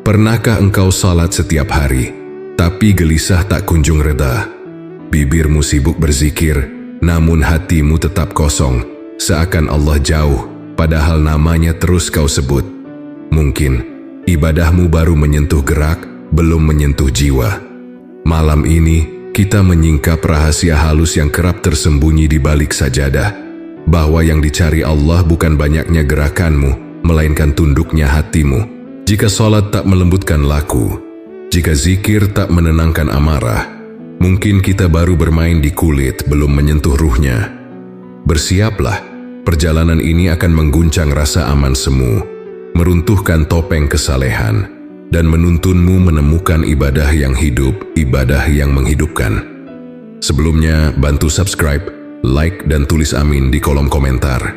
Pernahkah engkau salat setiap hari, tapi gelisah tak kunjung reda? Bibirmu sibuk berzikir, namun hatimu tetap kosong, seakan Allah jauh, padahal namanya terus kau sebut. Mungkin ibadahmu baru menyentuh gerak, belum menyentuh jiwa. Malam ini kita menyingkap rahasia halus yang kerap tersembunyi di balik sajadah, bahwa yang dicari Allah bukan banyaknya gerakanmu, melainkan tunduknya hatimu. Jika salat tak melembutkan laku, jika zikir tak menenangkan amarah, mungkin kita baru bermain di kulit, belum menyentuh ruhnya. Bersiaplah, perjalanan ini akan mengguncang rasa aman semu, meruntuhkan topeng kesalehan, dan menuntunmu menemukan ibadah yang hidup, ibadah yang menghidupkan. Sebelumnya, bantu subscribe, like, dan tulis amin di kolom komentar.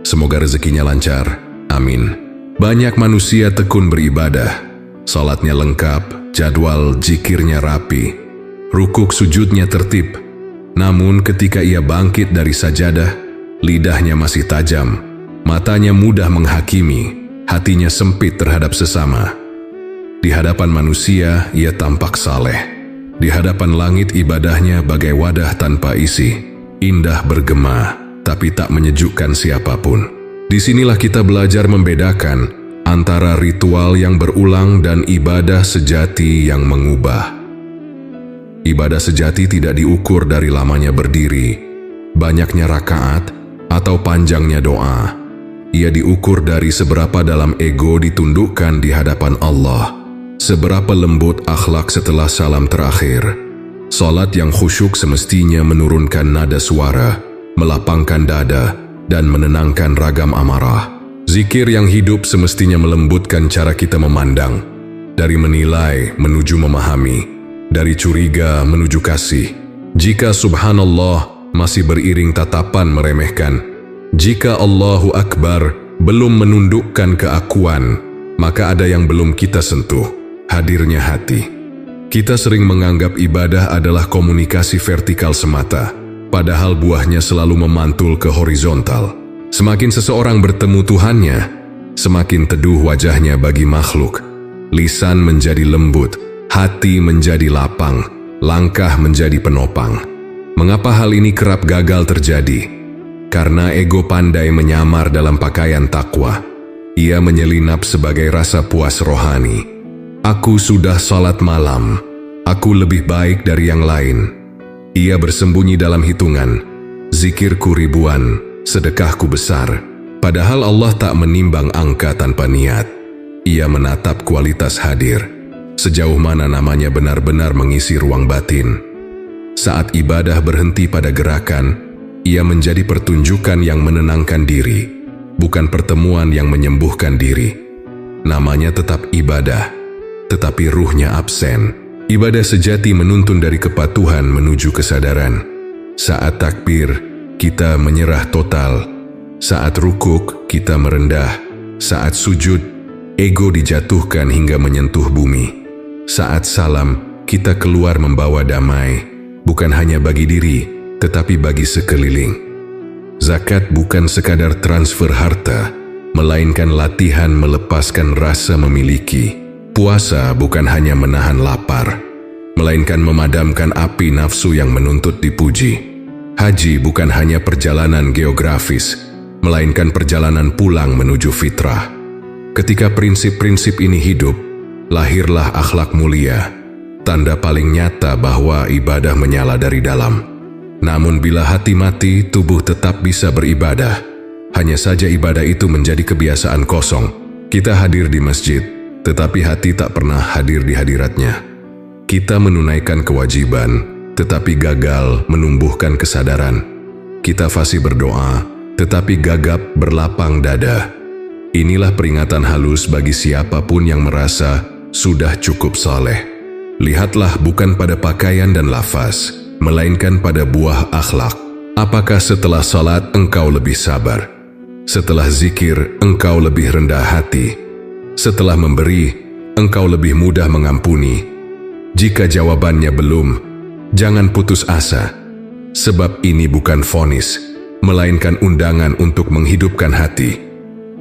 Semoga rezekinya lancar, amin. Banyak manusia tekun beribadah, salatnya lengkap, jadwal zikirnya rapi, rukuk sujudnya tertib. Namun ketika ia bangkit dari sajadah, lidahnya masih tajam, matanya mudah menghakimi, hatinya sempit terhadap sesama. Di hadapan manusia, ia tampak saleh. Di hadapan langit ibadahnya bagai wadah tanpa isi, indah bergema, tapi tak menyejukkan siapapun. Disinilah kita belajar membedakan antara ritual yang berulang dan ibadah sejati yang mengubah. Ibadah sejati tidak diukur dari lamanya berdiri, banyaknya rakaat, atau panjangnya doa. Ia diukur dari seberapa dalam ego ditundukkan di hadapan Allah, seberapa lembut akhlak setelah salam terakhir. Salat yang khusyuk semestinya menurunkan nada suara, melapangkan dada, dan menenangkan ragam amarah. Zikir yang hidup semestinya melembutkan cara kita memandang, dari menilai menuju memahami, dari curiga menuju kasih. Jika subhanallah masih beriring tatapan meremehkan, jika Allahu Akbar belum menundukkan keakuan, maka ada yang belum kita sentuh, hadirnya hati. Kita sering menganggap ibadah adalah komunikasi vertikal semata, padahal buahnya selalu memantul ke horizontal. Semakin seseorang bertemu Tuhannya, semakin teduh wajahnya bagi makhluk. Lisan menjadi lembut, hati menjadi lapang, langkah menjadi penopang. Mengapa hal ini kerap gagal terjadi? Karena ego pandai menyamar dalam pakaian takwa. Ia menyelinap sebagai rasa puas rohani. Aku sudah salat malam, aku lebih baik dari yang lain. Ia bersembunyi dalam hitungan, zikirku ribuan, sedekahku besar. Padahal Allah tak menimbang angka tanpa niat. Ia menatap kualitas hadir, sejauh mana namanya benar-benar mengisi ruang batin. Saat ibadah berhenti pada gerakan, ia menjadi pertunjukan yang menenangkan diri, bukan pertemuan yang menyembuhkan diri. Namanya tetap ibadah, tetapi ruhnya absen. Ibadah sejati menuntun dari kepatuhan menuju kesadaran. Saat takbir, kita menyerah total. Saat rukuk, kita merendah. Saat sujud, ego dijatuhkan hingga menyentuh bumi. Saat salam, kita keluar membawa damai, bukan hanya bagi diri, tetapi bagi sekeliling. Zakat bukan sekadar transfer harta, melainkan latihan melepaskan rasa memiliki. Puasa bukan hanya menahan lapar, melainkan memadamkan api nafsu yang menuntut dipuji. Haji bukan hanya perjalanan geografis, melainkan perjalanan pulang menuju fitrah. Ketika prinsip-prinsip ini hidup, lahirlah akhlak mulia, tanda paling nyata bahwa ibadah menyala dari dalam. Namun bila hati mati, tubuh tetap bisa beribadah. Hanya saja ibadah itu menjadi kebiasaan kosong. Kita hadir di masjid, tetapi hati tak pernah hadir di hadiratnya. Kita menunaikan kewajiban, tetapi gagal menumbuhkan kesadaran. Kita fasih berdoa, tetapi gagap berlapang dada. Inilah peringatan halus bagi siapapun yang merasa sudah cukup saleh. Lihatlah bukan pada pakaian dan lafaz, melainkan pada buah akhlak. Apakah setelah salat engkau lebih sabar? Setelah zikir engkau lebih rendah hati? Setelah memberi, engkau lebih mudah mengampuni? Jika jawabannya belum, jangan putus asa. Sebab ini bukan vonis, melainkan undangan untuk menghidupkan hati.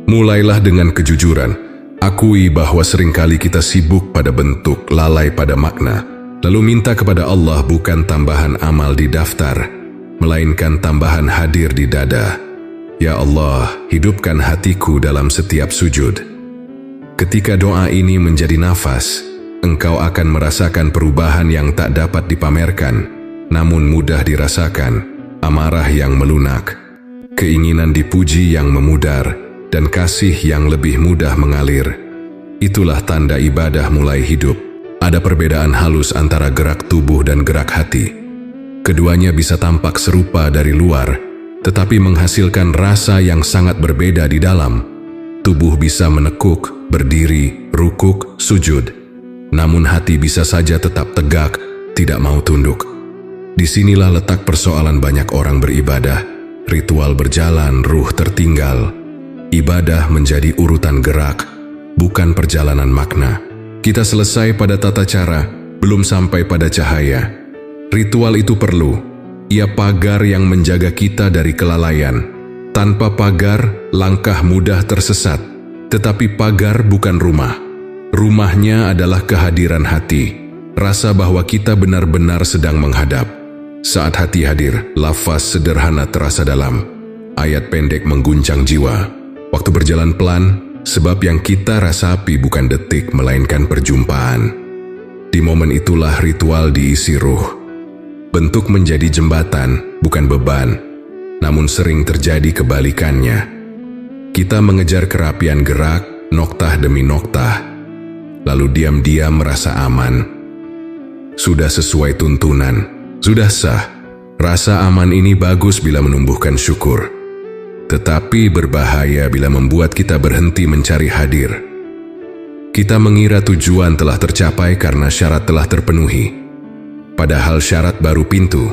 Mulailah dengan kejujuran, Akui bahwa seringkali kita sibuk pada bentuk, lalai pada makna. Lalu minta kepada Allah bukan tambahan amal di daftar, melainkan tambahan hadir di dada. Ya Allah, hidupkan hatiku dalam setiap sujud. Ketika doa ini menjadi nafas, engkau akan merasakan perubahan yang tak dapat dipamerkan, namun mudah dirasakan, amarah yang melunak, keinginan dipuji yang memudar, dan kasih yang lebih mudah mengalir. Itulah tanda ibadah mulai hidup. Ada perbedaan halus antara gerak tubuh dan gerak hati. Keduanya bisa tampak serupa dari luar, tetapi menghasilkan rasa yang sangat berbeda di dalam. Tubuh bisa menekuk, berdiri, rukuk, sujud. Namun hati bisa saja tetap tegak, tidak mau tunduk. Disinilah letak persoalan banyak orang beribadah. Ritual berjalan, ruh tertinggal. Ibadah menjadi urutan gerak, bukan perjalanan makna. Kita selesai pada tata cara, belum sampai pada cahaya. Ritual itu perlu. Ia pagar yang menjaga kita dari kelalaian. Tanpa pagar, langkah mudah tersesat. Tetapi pagar bukan rumah. Rumahnya adalah kehadiran hati. Rasa bahwa kita benar-benar sedang menghadap. Saat hati hadir, lafaz sederhana terasa dalam. Ayat pendek mengguncang jiwa. Waktu berjalan pelan, sebab yang kita rasapi bukan detik, melainkan perjumpaan. Di momen itulah ritual diisi ruh. Bentuk menjadi jembatan, bukan beban, namun sering terjadi kebalikannya. Kita mengejar kerapian gerak, noktah demi noktah, lalu diam-diam merasa aman. Sudah sesuai tuntunan, sudah sah. Rasa aman ini bagus bila menumbuhkan syukur. Tetapi berbahaya bila membuat kita berhenti mencari hadir. Kita mengira tujuan telah tercapai karena syarat telah terpenuhi. Padahal syarat baru pintu.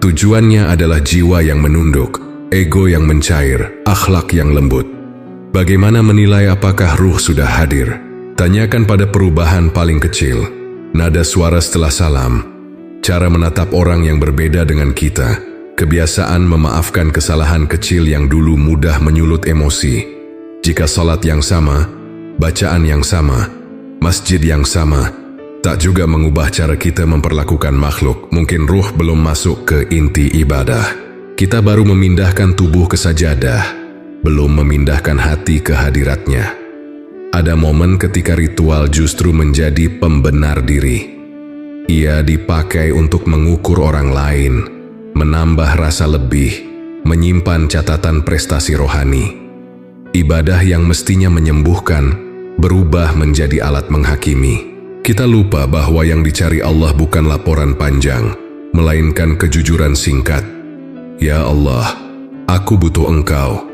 Tujuannya adalah jiwa yang menunduk, ego yang mencair, akhlak yang lembut. Bagaimana menilai apakah ruh sudah hadir? Tanyakan pada perubahan paling kecil. Nada suara setelah salam. Cara menatap orang yang berbeda dengan kita. Kebiasaan memaafkan kesalahan kecil yang dulu mudah menyulut emosi. Jika salat yang sama, bacaan yang sama, masjid yang sama, tak juga mengubah cara kita memperlakukan makhluk, mungkin ruh belum masuk ke inti ibadah. Kita baru memindahkan tubuh ke sajadah, belum memindahkan hati ke hadiratnya. Ada momen ketika ritual justru menjadi pembenar diri. Ia dipakai untuk mengukur orang lain, menambah rasa lebih, menyimpan catatan prestasi rohani. Ibadah yang mestinya menyembuhkan, berubah menjadi alat menghakimi. Kita lupa bahwa yang dicari Allah bukan laporan panjang, melainkan kejujuran singkat. Ya Allah, aku butuh Engkau.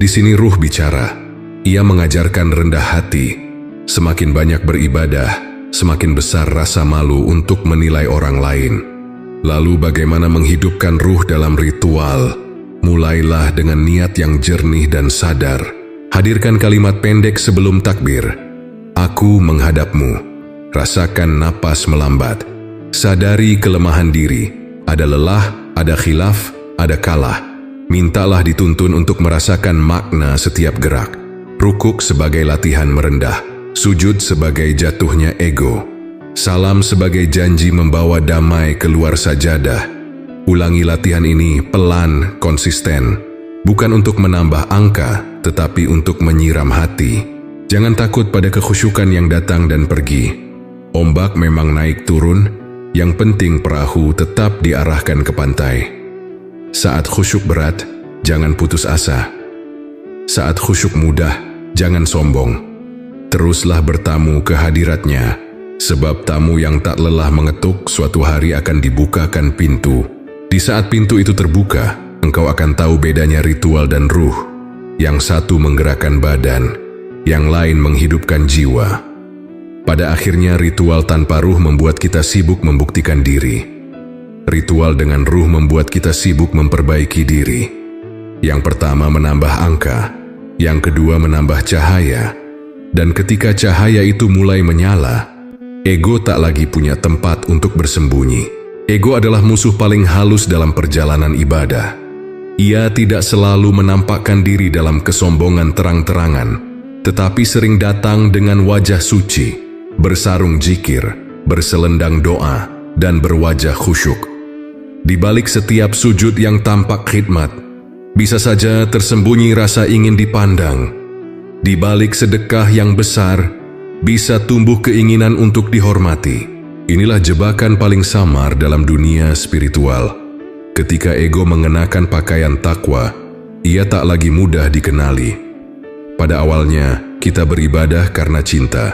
Di sini ruh bicara. Ia mengajarkan rendah hati. Semakin banyak beribadah, semakin besar rasa malu untuk menilai orang lain. Lalu bagaimana menghidupkan ruh dalam ritual? Mulailah dengan niat yang jernih dan sadar. Hadirkan kalimat pendek sebelum takbir. Aku menghadapmu. Rasakan napas melambat. Sadari kelemahan diri. Ada lelah, ada khilaf, ada kalah. Mintalah dituntun untuk merasakan makna setiap gerak. Rukuk sebagai latihan merendah. Sujud sebagai jatuhnya ego. Salam sebagai janji membawa damai keluar sajadah. Ulangi latihan ini pelan, konsisten. Bukan untuk menambah angka, tetapi untuk menyiram hati. Jangan takut pada kekhusyukan yang datang dan pergi. Ombak memang naik turun, yang penting perahu tetap diarahkan ke pantai. Saat khusyuk berat, jangan putus asa. Saat khusyuk mudah, jangan sombong. Teruslah bertamu ke hadiratnya. Sebab tamu yang tak lelah mengetuk suatu hari akan dibukakan pintu. Di saat pintu itu terbuka, engkau akan tahu bedanya ritual dan ruh. Yang satu menggerakkan badan, yang lain menghidupkan jiwa. Pada akhirnya ritual tanpa ruh membuat kita sibuk membuktikan diri. Ritual dengan ruh membuat kita sibuk memperbaiki diri. Yang pertama menambah angka, yang kedua menambah cahaya. Dan ketika cahaya itu mulai menyala, ego tak lagi punya tempat untuk bersembunyi. Ego adalah musuh paling halus dalam perjalanan ibadah. Ia tidak selalu menampakkan diri dalam kesombongan terang-terangan, tetapi sering datang dengan wajah suci, bersarung zikir, berselendang doa, dan berwajah khusyuk. Di balik setiap sujud yang tampak khidmat, bisa saja tersembunyi rasa ingin dipandang. Di balik sedekah yang besar, bisa tumbuh keinginan untuk dihormati. Inilah jebakan paling samar dalam dunia spiritual. Ketika ego mengenakan pakaian takwa, ia tak lagi mudah dikenali. Pada awalnya, kita beribadah karena cinta.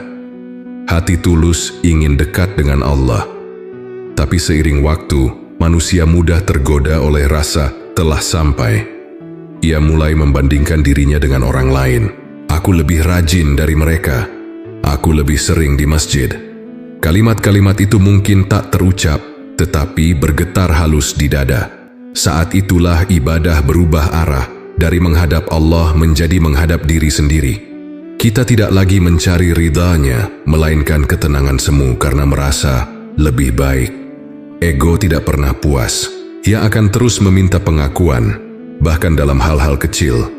Hati tulus ingin dekat dengan Allah. Tapi seiring waktu, manusia mudah tergoda oleh rasa telah sampai. Ia mulai membandingkan dirinya dengan orang lain. Aku lebih rajin dari mereka. Aku lebih sering di masjid. Kalimat-kalimat itu mungkin tak terucap, tetapi bergetar halus di dada. Saat itulah ibadah berubah arah. Dari menghadap Allah menjadi menghadap diri sendiri. Kita tidak lagi mencari ridhanya, melainkan ketenangan semu karena merasa lebih baik. Ego tidak pernah puas. Ia akan terus meminta pengakuan, bahkan dalam hal-hal kecil.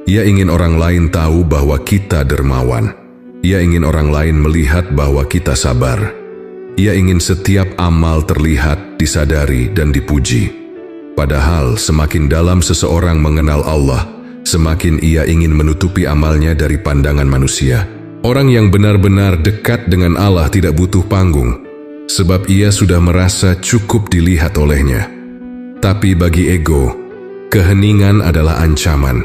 Ia ingin orang lain tahu bahwa kita dermawan. Ia ingin orang lain melihat bahwa kita sabar. Ia ingin setiap amal terlihat, disadari, dan dipuji. Padahal semakin dalam seseorang mengenal Allah, semakin ia ingin menutupi amalnya dari pandangan manusia. Orang yang benar-benar dekat dengan Allah tidak butuh panggung, sebab ia sudah merasa cukup dilihat olehnya. Tapi bagi ego, keheningan adalah ancaman.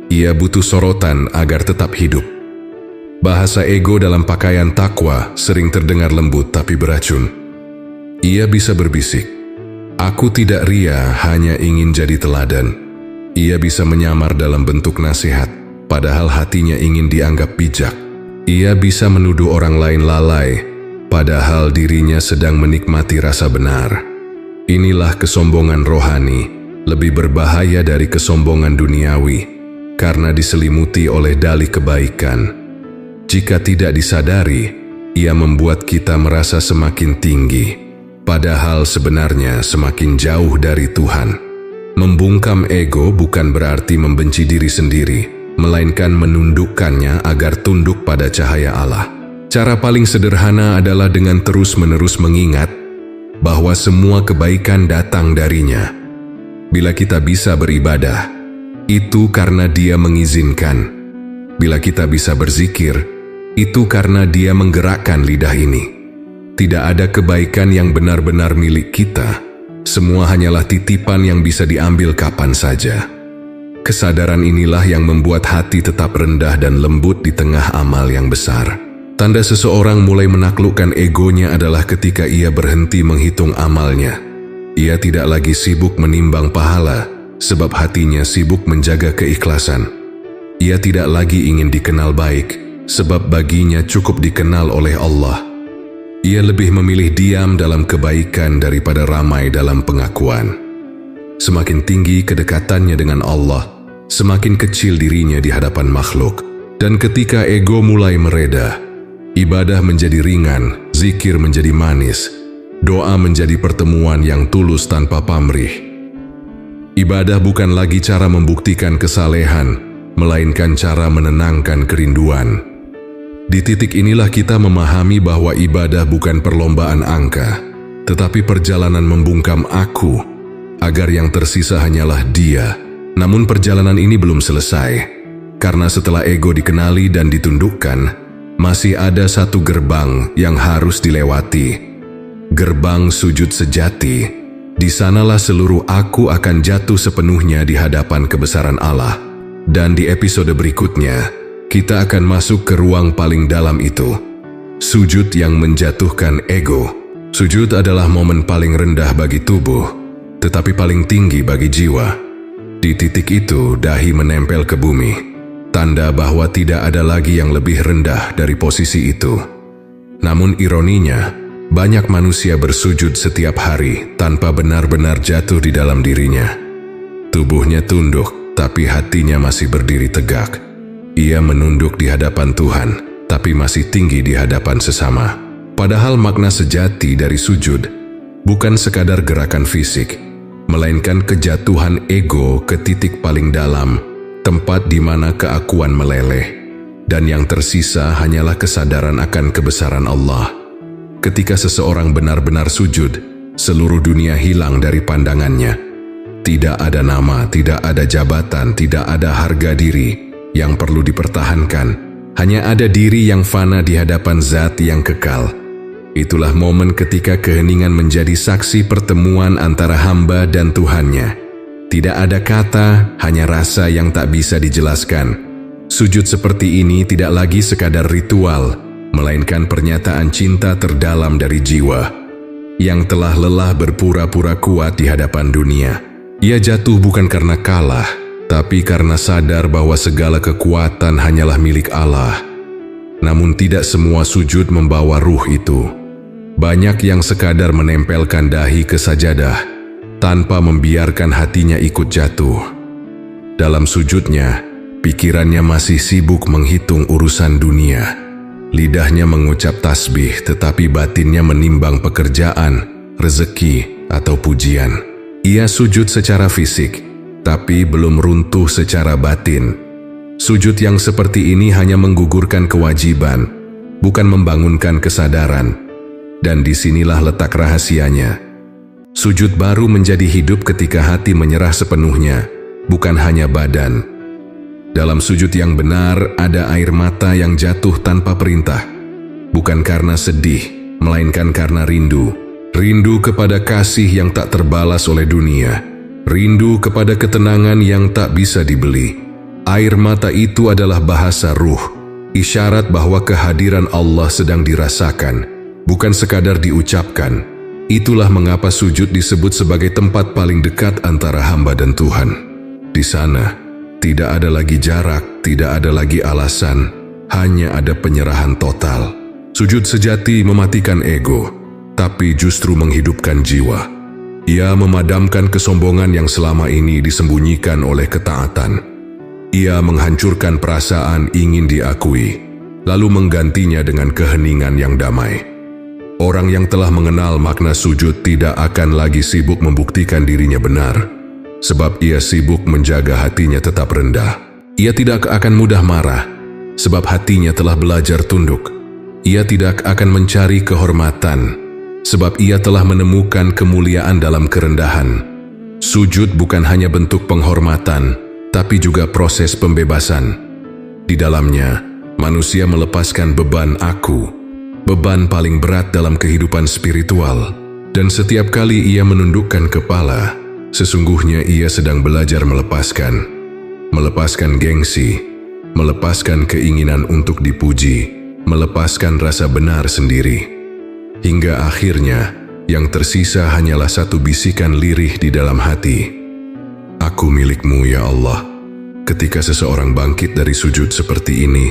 Ia butuh sorotan agar tetap hidup. Bahasa ego dalam pakaian takwa sering terdengar lembut tapi beracun. Ia bisa berbisik, "Aku tidak ria, hanya ingin jadi teladan." Ia bisa menyamar dalam bentuk nasihat, padahal hatinya ingin dianggap bijak. Ia bisa menuduh orang lain lalai, padahal dirinya sedang menikmati rasa benar. Inilah kesombongan rohani, lebih berbahaya dari kesombongan duniawi, karena diselimuti oleh dalih kebaikan. Jika tidak disadari, ia membuat kita merasa semakin tinggi, padahal sebenarnya semakin jauh dari Tuhan. Membungkam ego bukan berarti membenci diri sendiri, melainkan menundukkannya agar tunduk pada cahaya Allah. Cara paling sederhana adalah dengan terus-menerus mengingat bahwa semua kebaikan datang darinya. Bila kita bisa beribadah, itu karena Dia mengizinkan. Bila kita bisa berzikir, itu karena Dia menggerakkan lidah ini. Tidak ada kebaikan yang benar-benar milik kita. Semua hanyalah titipan yang bisa diambil kapan saja. Kesadaran inilah yang membuat hati tetap rendah dan lembut di tengah amal yang besar. Tanda seseorang mulai menaklukkan egonya adalah ketika ia berhenti menghitung amalnya. Ia tidak lagi sibuk menimbang pahala, sebab hatinya sibuk menjaga keikhlasan. Ia tidak lagi ingin dikenal baik, sebab baginya cukup dikenal oleh Allah. Ia lebih memilih diam dalam kebaikan daripada ramai dalam pengakuan. Semakin tinggi kedekatannya dengan Allah, semakin kecil dirinya di hadapan makhluk. Dan ketika ego mulai mereda, ibadah menjadi ringan, zikir menjadi manis, doa menjadi pertemuan yang tulus tanpa pamrih. Ibadah bukan lagi cara membuktikan kesalehan, melainkan cara menenangkan kerinduan. Di titik inilah kita memahami bahwa ibadah bukan perlombaan angka, tetapi perjalanan membungkam aku, agar yang tersisa hanyalah Dia. Namun perjalanan ini belum selesai, karena setelah ego dikenali dan ditundukkan, masih ada satu gerbang yang harus dilewati. Gerbang sujud sejati. Di sanalah seluruh aku akan jatuh sepenuhnya di hadapan kebesaran Allah. Dan di episode berikutnya, kita akan masuk ke ruang paling dalam itu. Sujud yang menjatuhkan ego. Sujud adalah momen paling rendah bagi tubuh, tetapi paling tinggi bagi jiwa. Di titik itu, dahi menempel ke bumi, tanda bahwa tidak ada lagi yang lebih rendah dari posisi itu. Namun ironinya, banyak manusia bersujud setiap hari tanpa benar-benar jatuh di dalam dirinya. Tubuhnya tunduk, tapi hatinya masih berdiri tegak. Ia menunduk di hadapan Tuhan, tapi masih tinggi di hadapan sesama. Padahal makna sejati dari sujud bukan sekadar gerakan fisik, melainkan kejatuhan ego ke titik paling dalam, tempat di mana keakuan meleleh. dan yang tersisa hanyalah kesadaran akan kebesaran Allah. Ketika seseorang benar-benar sujud, seluruh dunia hilang dari pandangannya. Tidak ada nama, tidak ada jabatan, tidak ada harga diri yang perlu dipertahankan. Hanya ada diri yang fana di hadapan zat yang kekal. Itulah momen ketika keheningan menjadi saksi pertemuan antara hamba dan Tuhannya. Tidak ada kata, hanya rasa yang tak bisa dijelaskan. Sujud seperti ini tidak lagi sekadar ritual, melainkan pernyataan cinta terdalam dari jiwa yang telah lelah berpura-pura kuat di hadapan dunia. Ia jatuh bukan karena kalah, tapi karena sadar bahwa segala kekuatan hanyalah milik Allah. Namun tidak semua sujud membawa ruh itu. Banyak yang sekadar menempelkan dahi ke sajadah, tanpa membiarkan hatinya ikut jatuh. Dalam sujudnya, pikirannya masih sibuk menghitung urusan dunia. Lidahnya mengucap tasbih, tetapi batinnya menimbang pekerjaan, rezeki, atau pujian. Ia sujud secara fisik, tapi belum runtuh secara batin. Sujud yang seperti ini hanya menggugurkan kewajiban, bukan membangunkan kesadaran. Dan disinilah letak rahasianya. Sujud baru menjadi hidup ketika hati menyerah sepenuhnya, bukan hanya badan. Dalam sujud yang benar, ada air mata yang jatuh tanpa perintah. Bukan karena sedih, melainkan karena rindu. Rindu kepada kasih yang tak terbalas oleh dunia. Rindu kepada ketenangan yang tak bisa dibeli. Air mata itu adalah bahasa ruh, isyarat bahwa kehadiran Allah sedang dirasakan, bukan sekadar diucapkan. Itulah mengapa sujud disebut sebagai tempat paling dekat antara hamba dan Tuhan. Di sana, tidak ada lagi jarak, tidak ada lagi alasan, hanya ada penyerahan total. Sujud sejati mematikan ego, tapi justru menghidupkan jiwa. Ia memadamkan kesombongan yang selama ini disembunyikan oleh ketaatan. Ia menghancurkan perasaan ingin diakui, lalu menggantinya dengan keheningan yang damai. Orang yang telah mengenal makna sujud tidak akan lagi sibuk membuktikan dirinya benar, sebab ia sibuk menjaga hatinya tetap rendah. Ia tidak akan mudah marah, sebab hatinya telah belajar tunduk. Ia tidak akan mencari kehormatan, sebab ia telah menemukan kemuliaan dalam kerendahan. Sujud bukan hanya bentuk penghormatan, tapi juga proses pembebasan. Di dalamnya, manusia melepaskan beban aku, beban paling berat dalam kehidupan spiritual. Dan setiap kali ia menundukkan kepala, sesungguhnya ia sedang belajar melepaskan. Melepaskan gengsi, melepaskan keinginan untuk dipuji, melepaskan rasa benar sendiri. Hingga akhirnya, yang tersisa hanyalah satu bisikan lirih di dalam hati. Aku milikmu ya Allah. Ketika seseorang bangkit dari sujud seperti ini,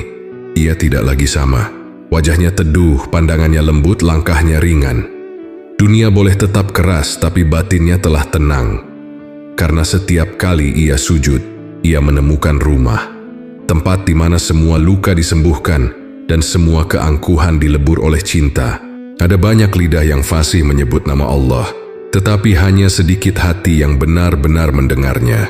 ia tidak lagi sama. Wajahnya teduh, pandangannya lembut, langkahnya ringan. Dunia boleh tetap keras, tapi batinnya telah tenang. Karena setiap kali ia sujud, ia menemukan rumah. Tempat di mana semua luka disembuhkan dan semua keangkuhan dilebur oleh cinta. Ada banyak lidah yang fasih menyebut nama Allah, tetapi hanya sedikit hati yang benar-benar mendengarnya.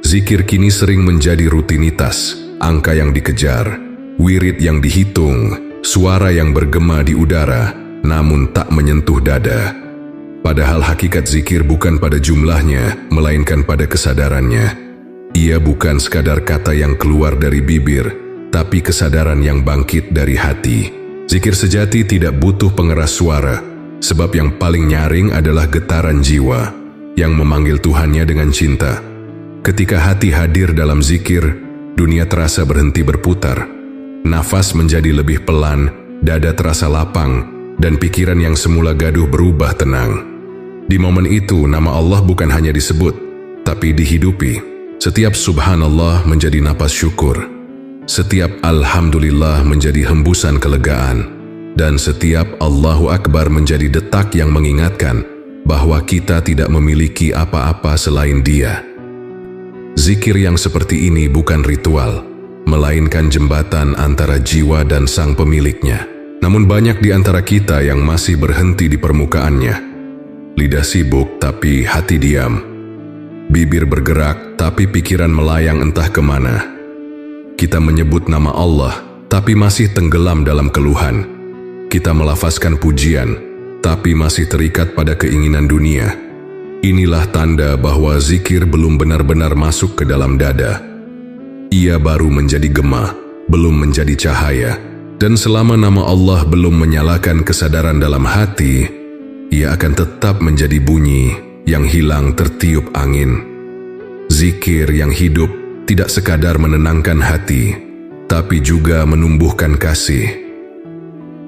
Zikir kini sering menjadi rutinitas, angka yang dikejar, wirid yang dihitung, suara yang bergema di udara, namun tak menyentuh dada. Padahal hakikat zikir bukan pada jumlahnya, melainkan pada kesadarannya. Ia bukan sekadar kata yang keluar dari bibir, tapi kesadaran yang bangkit dari hati. Zikir sejati tidak butuh pengeras suara, sebab yang paling nyaring adalah getaran jiwa yang memanggil Tuhannya dengan cinta. Ketika hati hadir dalam zikir, dunia terasa berhenti berputar. Nafas menjadi lebih pelan, dada terasa lapang, dan pikiran yang semula gaduh berubah tenang. Di momen itu, nama Allah bukan hanya disebut, tapi dihidupi. Setiap subhanallah menjadi napas syukur. Setiap alhamdulillah menjadi hembusan kelegaan, dan setiap Allahu Akbar menjadi detak yang mengingatkan bahwa kita tidak memiliki apa-apa selain Dia. Zikir yang seperti ini bukan ritual, melainkan jembatan antara jiwa dan sang pemiliknya. Namun banyak di antara kita yang masih berhenti di permukaannya. Lidah sibuk tapi hati diam. Bibir bergerak tapi pikiran melayang entah kemana. Kita menyebut nama Allah, tapi masih tenggelam dalam keluhan. Kita melafazkan pujian, tapi masih terikat pada keinginan dunia. Inilah tanda bahwa zikir belum benar-benar masuk ke dalam dada. Ia baru menjadi gema, belum menjadi cahaya. Dan selama nama Allah belum menyalakan kesadaran dalam hati, ia akan tetap menjadi bunyi yang hilang tertiup angin. Zikir yang hidup tidak sekadar menenangkan hati, tapi juga menumbuhkan kasih.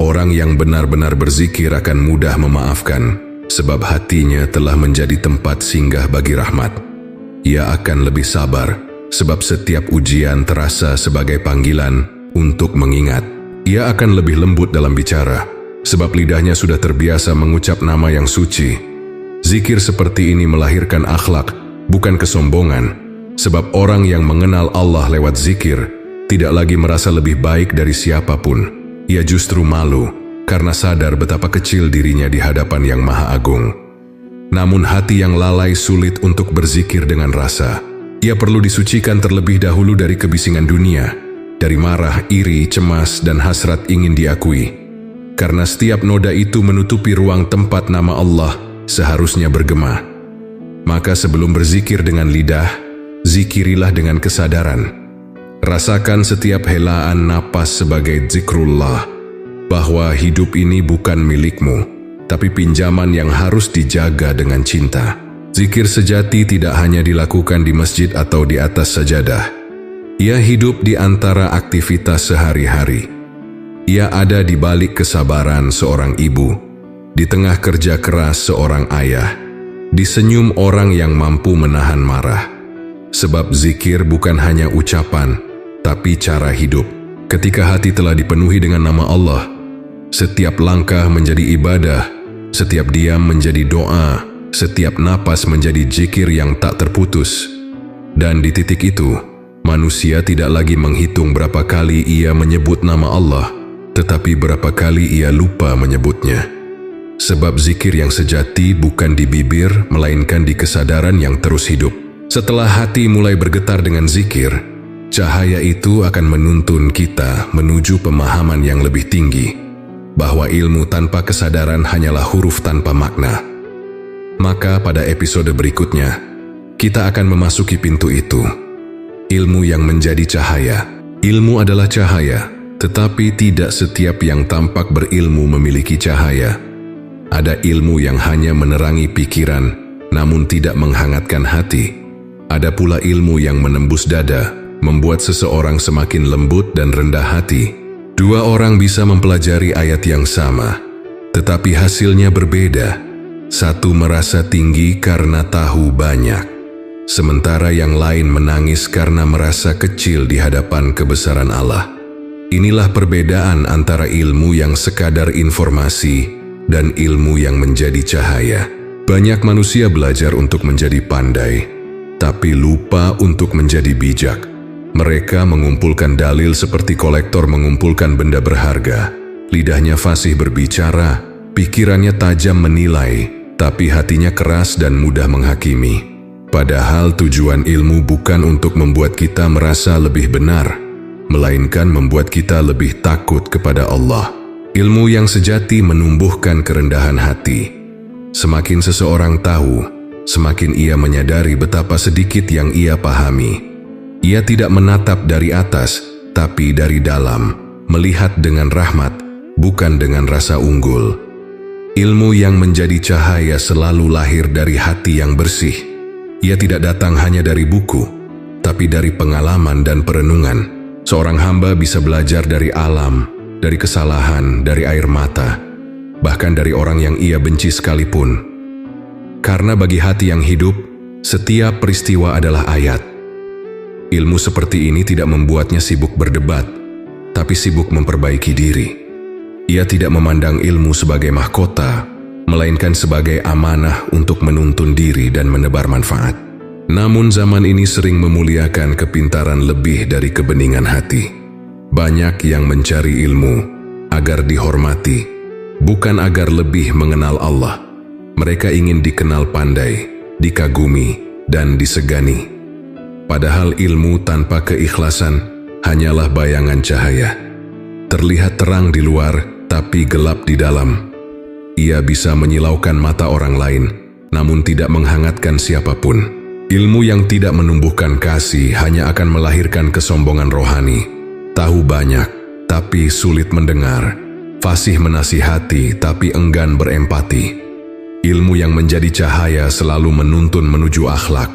Orang yang benar-benar berzikir akan mudah memaafkan, sebab hatinya telah menjadi tempat singgah bagi rahmat. Ia akan lebih sabar, sebab setiap ujian terasa sebagai panggilan untuk mengingat. Ia akan lebih lembut dalam bicara, sebab lidahnya sudah terbiasa mengucap nama yang suci. Zikir seperti ini melahirkan akhlak, bukan kesombongan, sebab orang yang mengenal Allah lewat zikir tidak lagi merasa lebih baik dari siapapun. Ia justru malu, karena sadar betapa kecil dirinya di hadapan Yang Maha Agung. Namun hati yang lalai sulit untuk berzikir dengan rasa. Ia perlu disucikan terlebih dahulu dari kebisingan dunia, dari marah, iri, cemas, dan hasrat ingin diakui. Karena setiap noda itu menutupi ruang tempat nama Allah seharusnya bergema. Maka sebelum berzikir dengan lidah, zikirilah dengan kesadaran. Rasakan setiap helaan napas sebagai zikrullah, bahwa hidup ini bukan milikmu, tapi pinjaman yang harus dijaga dengan cinta. Zikir sejati tidak hanya dilakukan di masjid atau di atas sajadah. Ia hidup di antara aktivitas sehari-hari. Ia ada di balik kesabaran seorang ibu, di tengah kerja keras seorang ayah, di senyum orang yang mampu menahan marah. Sebab zikir bukan hanya ucapan, tapi cara hidup. Ketika hati telah dipenuhi dengan nama Allah, setiap langkah menjadi ibadah, setiap diam menjadi doa, setiap napas menjadi zikir yang tak terputus. Dan di titik itu, manusia tidak lagi menghitung berapa kali ia menyebut nama Allah, tetapi berapa kali ia lupa menyebutnya. Sebab zikir yang sejati bukan di bibir, melainkan di kesadaran yang terus hidup. Setelah hati mulai bergetar dengan zikir, cahaya itu akan menuntun kita menuju pemahaman yang lebih tinggi, bahwa ilmu tanpa kesadaran hanyalah huruf tanpa makna. Maka pada episode berikutnya, kita akan memasuki pintu itu. Ilmu yang menjadi cahaya. Ilmu adalah cahaya, tetapi tidak setiap yang tampak berilmu memiliki cahaya. Ada ilmu yang hanya menerangi pikiran, namun tidak menghangatkan hati. Ada pula ilmu yang menembus dada, membuat seseorang semakin lembut dan rendah hati. Dua orang bisa mempelajari ayat yang sama, tetapi hasilnya berbeda. Satu merasa tinggi karena tahu banyak, sementara yang lain menangis karena merasa kecil di hadapan kebesaran Allah. Inilah perbedaan antara ilmu yang sekadar informasi dan ilmu yang menjadi cahaya. Banyak manusia belajar untuk menjadi pandai, tapi lupa untuk menjadi bijak. Mereka mengumpulkan dalil seperti kolektor mengumpulkan benda berharga. Lidahnya fasih berbicara, pikirannya tajam menilai, tapi hatinya keras dan mudah menghakimi. Padahal tujuan ilmu bukan untuk membuat kita merasa lebih benar, melainkan membuat kita lebih takut kepada Allah. Ilmu yang sejati menumbuhkan kerendahan hati. Semakin seseorang tahu, semakin ia menyadari betapa sedikit yang ia pahami. Ia tidak menatap dari atas, tapi dari dalam, melihat dengan rahmat, bukan dengan rasa unggul. Ilmu yang menjadi cahaya selalu lahir dari hati yang bersih. Ia tidak datang hanya dari buku, tapi dari pengalaman dan perenungan. Seorang hamba bisa belajar dari alam, dari kesalahan, dari air mata, bahkan dari orang yang ia benci sekalipun. Karena bagi hati yang hidup, setiap peristiwa adalah ayat. Ilmu seperti ini tidak membuatnya sibuk berdebat, tapi sibuk memperbaiki diri. Ia tidak memandang ilmu sebagai mahkota, melainkan sebagai amanah untuk menuntun diri dan menebar manfaat. Namun zaman ini sering memuliakan kepintaran lebih dari kebeningan hati. Banyak yang mencari ilmu agar dihormati, bukan agar lebih mengenal Allah. Mereka ingin dikenal pandai, dikagumi, dan disegani. Padahal ilmu tanpa keikhlasan hanyalah bayangan cahaya. terlihat terang di luar, tapi gelap di dalam. Ia bisa menyilaukan mata orang lain, namun tidak menghangatkan siapapun. Ilmu yang tidak menumbuhkan kasih hanya akan melahirkan kesombongan rohani. Tahu banyak, tapi sulit mendengar. Fasih menasihati, tapi enggan berempati. Ilmu yang menjadi cahaya selalu menuntun menuju akhlak.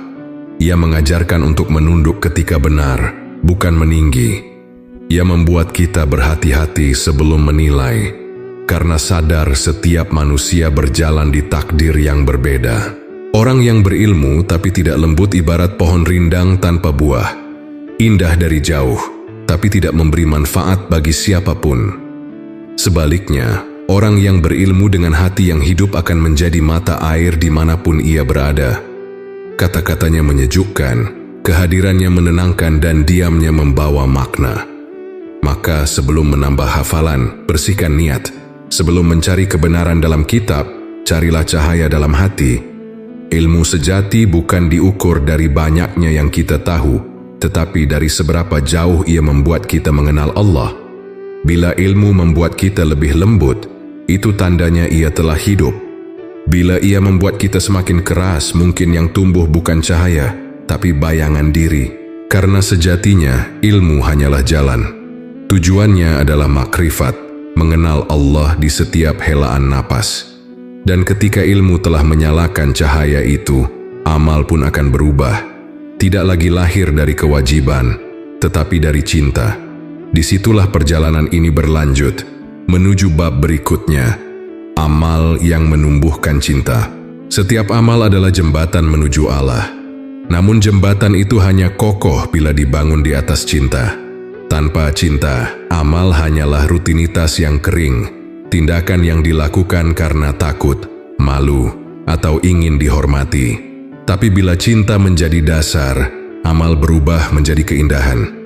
Ia mengajarkan untuk menunduk ketika benar, bukan meninggi. Ia membuat kita berhati-hati sebelum menilai, karena sadar setiap manusia berjalan di takdir yang berbeda. Orang yang berilmu tapi tidak lembut ibarat pohon rindang tanpa buah. Indah dari jauh, tapi tidak memberi manfaat bagi siapapun. Sebaliknya, orang yang berilmu dengan hati yang hidup akan menjadi mata air dimanapun ia berada. Kata-katanya menyejukkan, kehadirannya menenangkan, dan diamnya membawa makna. Maka sebelum menambah hafalan, bersihkan niat. Sebelum mencari kebenaran dalam kitab, carilah cahaya dalam hati. Ilmu sejati bukan diukur dari banyaknya yang kita tahu, tetapi dari seberapa jauh ia membuat kita mengenal Allah. Bila ilmu membuat kita lebih lembut, itu tandanya ia telah hidup. Bila ia membuat kita semakin keras, mungkin yang tumbuh bukan cahaya, tapi bayangan diri. Karena sejatinya, ilmu hanyalah jalan. Tujuannya adalah makrifat, mengenal Allah di setiap helaan napas. Dan ketika ilmu telah menyalakan cahaya itu, amal pun akan berubah. Tidak lagi lahir dari kewajiban, tetapi dari cinta. Disitulah perjalanan ini berlanjut, menuju bab berikutnya, amal yang menumbuhkan cinta. Setiap amal adalah jembatan menuju Allah. Namun jembatan itu hanya kokoh bila dibangun di atas cinta. Tanpa cinta, amal hanyalah rutinitas yang kering, tindakan yang dilakukan karena takut, malu, atau ingin dihormati. Tapi bila cinta menjadi dasar, amal berubah menjadi keindahan.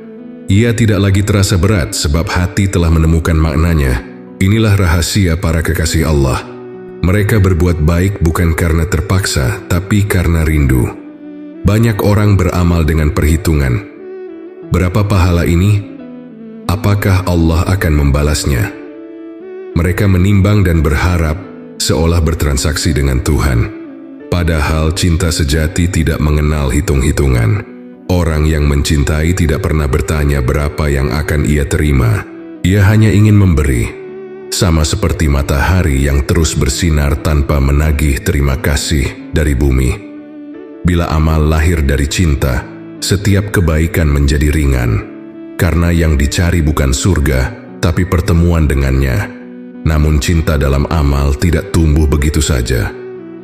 Ia tidak lagi terasa berat sebab hati telah menemukan maknanya. Inilah rahasia para kekasih Allah. Mereka berbuat baik bukan karena terpaksa, tapi karena rindu. Banyak orang beramal dengan perhitungan. Berapa pahala ini? Apakah Allah akan membalasnya? Mereka menimbang dan berharap seolah bertransaksi dengan Tuhan. Padahal cinta sejati tidak mengenal hitung-hitungan. Orang yang mencintai tidak pernah bertanya berapa yang akan ia terima. Ia hanya ingin memberi. Sama seperti matahari yang terus bersinar tanpa menagih terima kasih dari bumi. Bila amal lahir dari cinta, setiap kebaikan menjadi ringan. Karena yang dicari bukan surga, tapi pertemuan dengannya. Namun cinta dalam amal tidak tumbuh begitu saja.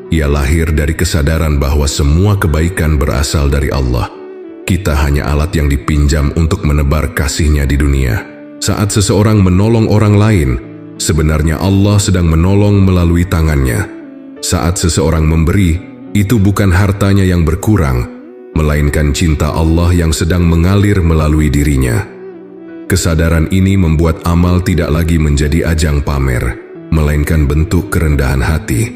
Ia lahir dari kesadaran bahwa semua kebaikan berasal dari Allah. Kita hanya alat yang dipinjam untuk menebar kasih-Nya di dunia. Saat seseorang menolong orang lain, sebenarnya Allah sedang menolong melalui tangannya. Saat seseorang memberi, itu bukan hartanya yang berkurang, melainkan cinta Allah yang sedang mengalir melalui dirinya. Kesadaran ini membuat amal tidak lagi menjadi ajang pamer, melainkan bentuk kerendahan hati.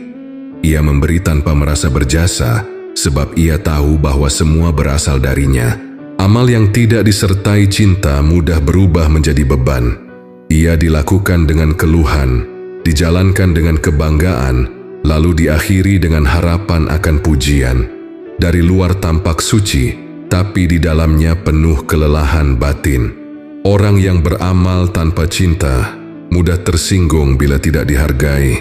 Ia memberi tanpa merasa berjasa, sebab ia tahu bahwa semua berasal darinya. Amal yang tidak disertai cinta mudah berubah menjadi beban. Ia dilakukan dengan keluhan, dijalankan dengan kebanggaan, lalu diakhiri dengan harapan akan pujian. Dari luar tampak suci, tapi di dalamnya penuh kelelahan batin. Orang yang beramal tanpa cinta mudah tersinggung bila tidak dihargai,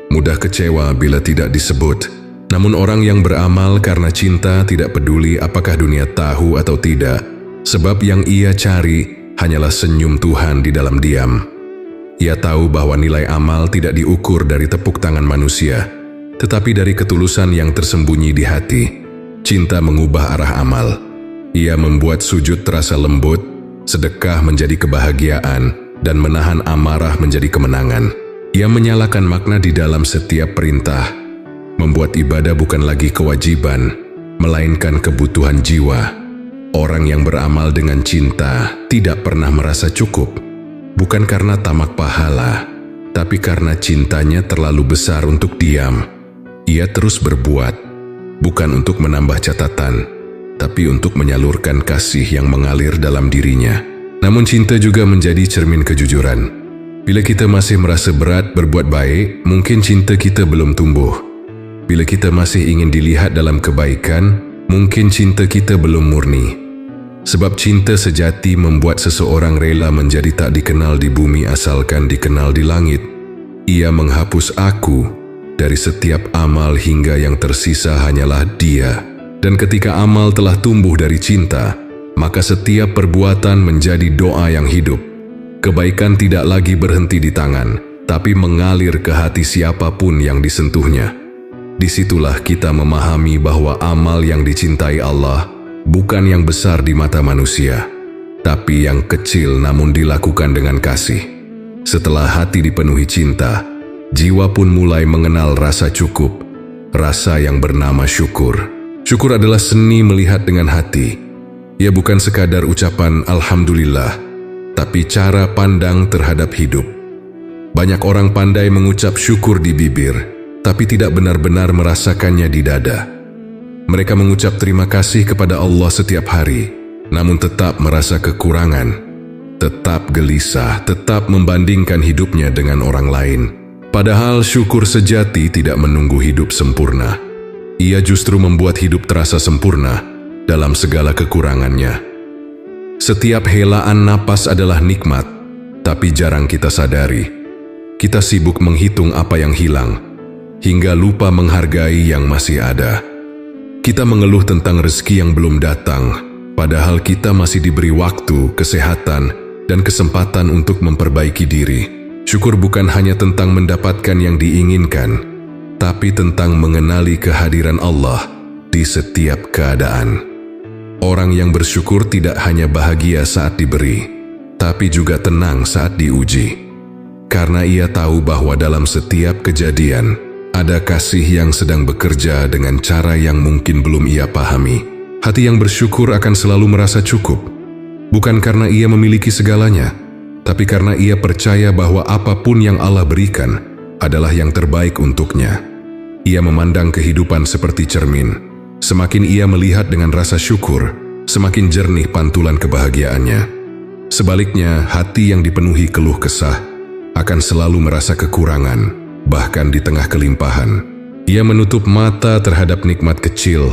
mudah kecewa bila tidak disebut. Namun orang yang beramal karena cinta tidak peduli apakah dunia tahu atau tidak, sebab yang ia cari hanyalah senyum Tuhan di dalam diam. Ia tahu bahwa nilai amal tidak diukur dari tepuk tangan manusia, tetapi dari ketulusan yang tersembunyi di hati. Cinta mengubah arah amal. Ia membuat sujud terasa lembut, sedekah menjadi kebahagiaan, dan menahan amarah menjadi kemenangan. Ia menyalakan makna di dalam setiap perintah, membuat ibadah bukan lagi kewajiban, melainkan kebutuhan jiwa. Orang yang beramal dengan cinta tidak pernah merasa cukup, bukan karena tamak pahala, tapi karena cintanya terlalu besar untuk diam. Ia terus berbuat, bukan untuk menambah catatan, tapi untuk menyalurkan kasih yang mengalir dalam dirinya. Namun cinta juga menjadi cermin kejujuran. Bila kita masih merasa berat berbuat baik, mungkin cinta kita belum tumbuh. Bila kita masih ingin dilihat dalam kebaikan, mungkin cinta kita belum murni. Sebab cinta sejati membuat seseorang rela menjadi tak dikenal di bumi asalkan dikenal di langit. Ia menghapus aku dari setiap amal hingga yang tersisa hanyalah Dia. Dan ketika amal telah tumbuh dari cinta, maka setiap perbuatan menjadi doa yang hidup. Kebaikan tidak lagi berhenti di tangan, tapi mengalir ke hati siapapun yang disentuhnya. Disitulah kita memahami bahwa amal yang dicintai Allah bukan yang besar di mata manusia, tapi yang kecil namun dilakukan dengan kasih. Setelah hati dipenuhi cinta, jiwa pun mulai mengenal rasa cukup, rasa yang bernama syukur. Syukur adalah seni melihat dengan hati. Ia bukan sekadar ucapan Alhamdulillah, tapi cara pandang terhadap hidup. Banyak orang pandai mengucap syukur di bibir, tapi tidak benar-benar merasakannya di dada. Mereka mengucap terima kasih kepada Allah setiap hari, namun tetap merasa kekurangan, tetap gelisah, tetap membandingkan hidupnya dengan orang lain. Padahal syukur sejati tidak menunggu hidup sempurna. Ia justru membuat hidup terasa sempurna dalam segala kekurangannya. Setiap helaan napas adalah nikmat, tapi jarang kita sadari. Kita sibuk menghitung apa yang hilang, hingga lupa menghargai yang masih ada. Kita mengeluh tentang rezeki yang belum datang, padahal kita masih diberi waktu, kesehatan, dan kesempatan untuk memperbaiki diri. Syukur bukan hanya tentang mendapatkan yang diinginkan, tapi tentang mengenali kehadiran Allah di setiap keadaan. Orang yang bersyukur tidak hanya bahagia saat diberi, tapi juga tenang saat diuji. Karena ia tahu bahwa dalam setiap kejadian, ada kasih yang sedang bekerja dengan cara yang mungkin belum ia pahami. Hati yang bersyukur akan selalu merasa cukup, bukan karena ia memiliki segalanya, tapi karena ia percaya bahwa apapun yang Allah berikan adalah yang terbaik untuknya. Ia memandang kehidupan seperti cermin. Semakin ia melihat dengan rasa syukur, semakin jernih pantulan kebahagiaannya. Sebaliknya, hati yang dipenuhi keluh kesah akan selalu merasa kekurangan. Bahkan di tengah kelimpahan, ia menutup mata terhadap nikmat kecil,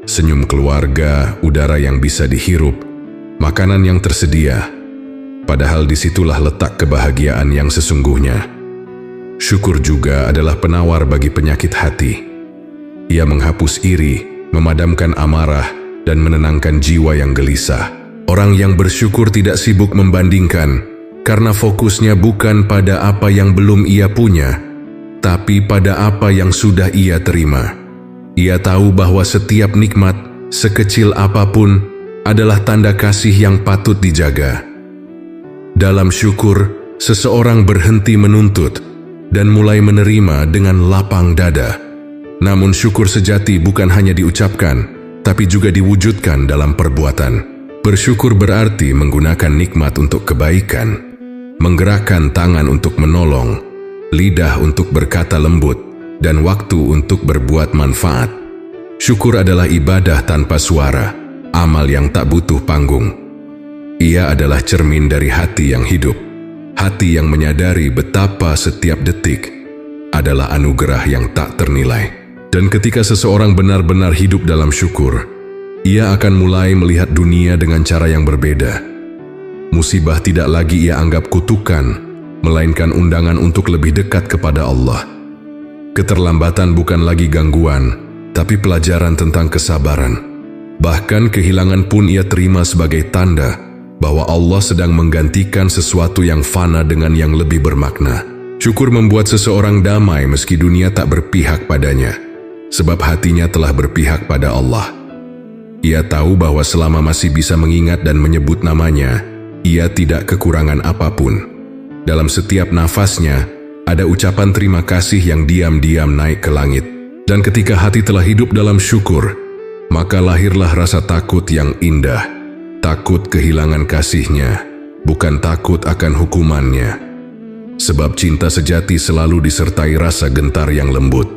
senyum keluarga, udara yang bisa dihirup, makanan yang tersedia. Padahal disitulah letak kebahagiaan yang sesungguhnya. Syukur juga adalah penawar bagi penyakit hati. Ia menghapus iri, memadamkan amarah, dan menenangkan jiwa yang gelisah. Orang yang bersyukur tidak sibuk membandingkan, karena fokusnya bukan pada apa yang belum ia punya, tapi pada apa yang sudah ia terima. Ia tahu bahwa setiap nikmat, sekecil apapun, adalah tanda kasih yang patut dijaga. Dalam syukur, seseorang berhenti menuntut dan mulai menerima dengan lapang dada. Namun syukur sejati bukan hanya diucapkan, tapi juga diwujudkan dalam perbuatan. Bersyukur berarti menggunakan nikmat untuk kebaikan, menggerakkan tangan untuk menolong, lidah untuk berkata lembut, dan waktu untuk berbuat manfaat. Syukur adalah ibadah tanpa suara, amal yang tak butuh panggung. Ia adalah cermin dari hati yang hidup, hati yang menyadari betapa setiap detik adalah anugerah yang tak ternilai. Dan ketika seseorang benar-benar hidup dalam syukur, ia akan mulai melihat dunia dengan cara yang berbeda. Musibah tidak lagi ia anggap kutukan, melainkan undangan untuk lebih dekat kepada Allah. Keterlambatan bukan lagi gangguan, tapi pelajaran tentang kesabaran. Bahkan kehilangan pun ia terima sebagai tanda bahwa Allah sedang menggantikan sesuatu yang fana dengan yang lebih bermakna. Syukur membuat seseorang damai meski dunia tak berpihak padanya, sebab hatinya telah berpihak pada Allah. Ia tahu bahwa selama masih bisa mengingat dan menyebut namanya, ia tidak kekurangan apapun. Dalam setiap nafasnya, ada ucapan terima kasih yang diam-diam naik ke langit. Dan ketika hati telah hidup dalam syukur, maka lahirlah rasa takut yang indah. Takut kehilangan kasihnya, bukan takut akan hukumannya. Sebab cinta sejati selalu disertai rasa gentar yang lembut.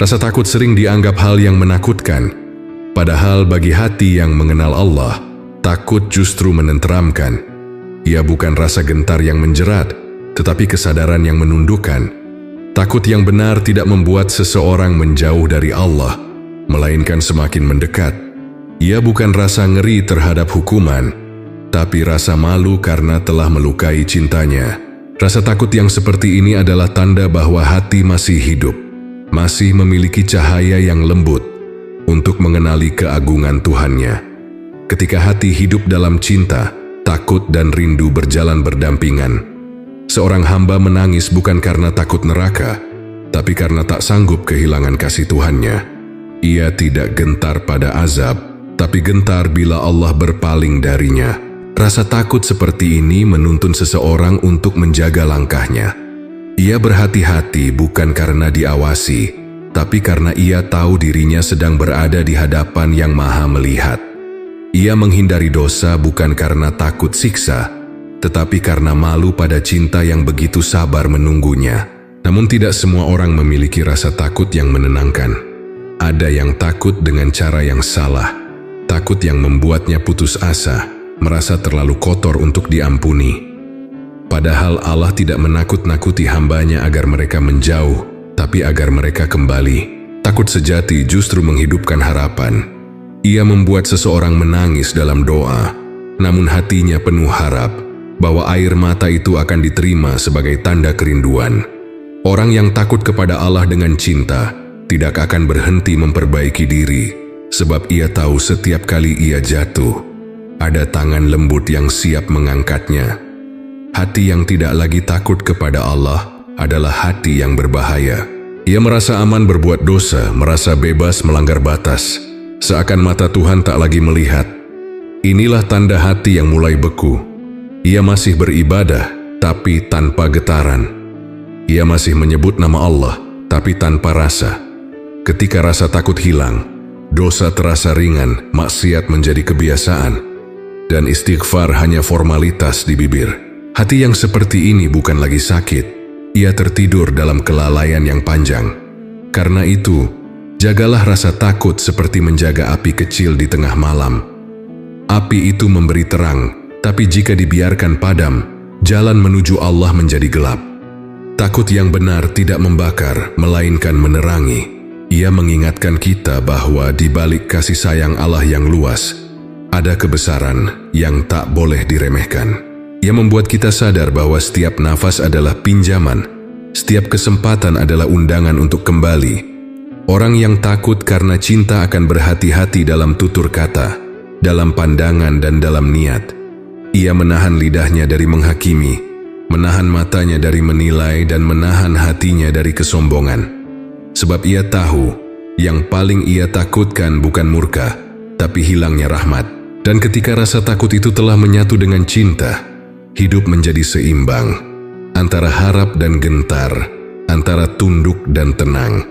Rasa takut sering dianggap hal yang menakutkan. Padahal bagi hati yang mengenal Allah, takut justru menenteramkan. Ia bukan rasa gentar yang menjerat, tetapi kesadaran yang menundukkan. Takut yang benar tidak membuat seseorang menjauh dari Allah, melainkan semakin mendekat. Ia bukan rasa ngeri terhadap hukuman, tapi rasa malu karena telah melukai cintanya. Rasa takut yang seperti ini adalah tanda bahwa hati masih hidup, masih memiliki cahaya yang lembut untuk mengenali keagungan Tuhannya. Ketika hati hidup dalam cinta, takut dan rindu berjalan berdampingan. Seorang hamba menangis bukan karena takut neraka, tapi karena tak sanggup kehilangan kasih Tuhannya. Ia tidak gentar pada azab, tapi gentar bila Allah berpaling darinya. Rasa takut seperti ini menuntun seseorang untuk menjaga langkahnya. Ia berhati-hati bukan karena diawasi, tapi karena ia tahu dirinya sedang berada di hadapan Yang Maha Melihat. Ia menghindari dosa bukan karena takut siksa, tetapi karena malu pada cinta yang begitu sabar menunggunya. Namun tidak semua orang memiliki rasa takut yang menenangkan. Ada yang takut dengan cara yang salah, takut yang membuatnya putus asa, merasa terlalu kotor untuk diampuni. Padahal Allah tidak menakut-nakuti hambanya agar mereka menjauh, tapi agar mereka kembali. Takut sejati justru menghidupkan harapan. Ia membuat seseorang menangis dalam doa, namun hatinya penuh harap bahwa air mata itu akan diterima sebagai tanda kerinduan. Orang yang takut kepada Allah dengan cinta tidak akan berhenti memperbaiki diri, sebab ia tahu setiap kali ia jatuh, ada tangan lembut yang siap mengangkatnya. Hati yang tidak lagi takut kepada Allah adalah hati yang berbahaya. Ia merasa aman berbuat dosa, merasa bebas melanggar batas, seakan mata Tuhan tak lagi melihat. Inilah tanda hati yang mulai beku. Ia masih beribadah, tapi tanpa getaran. Ia masih menyebut nama Allah, tapi tanpa rasa. Ketika rasa takut hilang, dosa terasa ringan, maksiat menjadi kebiasaan, dan istighfar hanya formalitas di bibir. Hati yang seperti ini bukan lagi sakit. Ia tertidur dalam kelalaian yang panjang. Karena itu, jagalah rasa takut seperti menjaga api kecil di tengah malam. Api itu memberi terang, tapi jika dibiarkan padam, jalan menuju Allah menjadi gelap. Takut yang benar tidak membakar, melainkan menerangi. Ia mengingatkan kita bahwa di balik kasih sayang Allah yang luas, ada kebesaran yang tak boleh diremehkan. Ia membuat kita sadar bahwa setiap nafas adalah pinjaman, setiap kesempatan adalah undangan untuk kembali. Orang yang takut karena cinta akan berhati-hati dalam tutur kata, dalam pandangan dan dalam niat. Ia menahan lidahnya dari menghakimi, menahan matanya dari menilai dan menahan hatinya dari kesombongan. Sebab ia tahu, yang paling ia takutkan bukan murka, tapi hilangnya rahmat. Dan ketika rasa takut itu telah menyatu dengan cinta, hidup menjadi seimbang, antara harap dan gentar, antara tunduk dan tenang.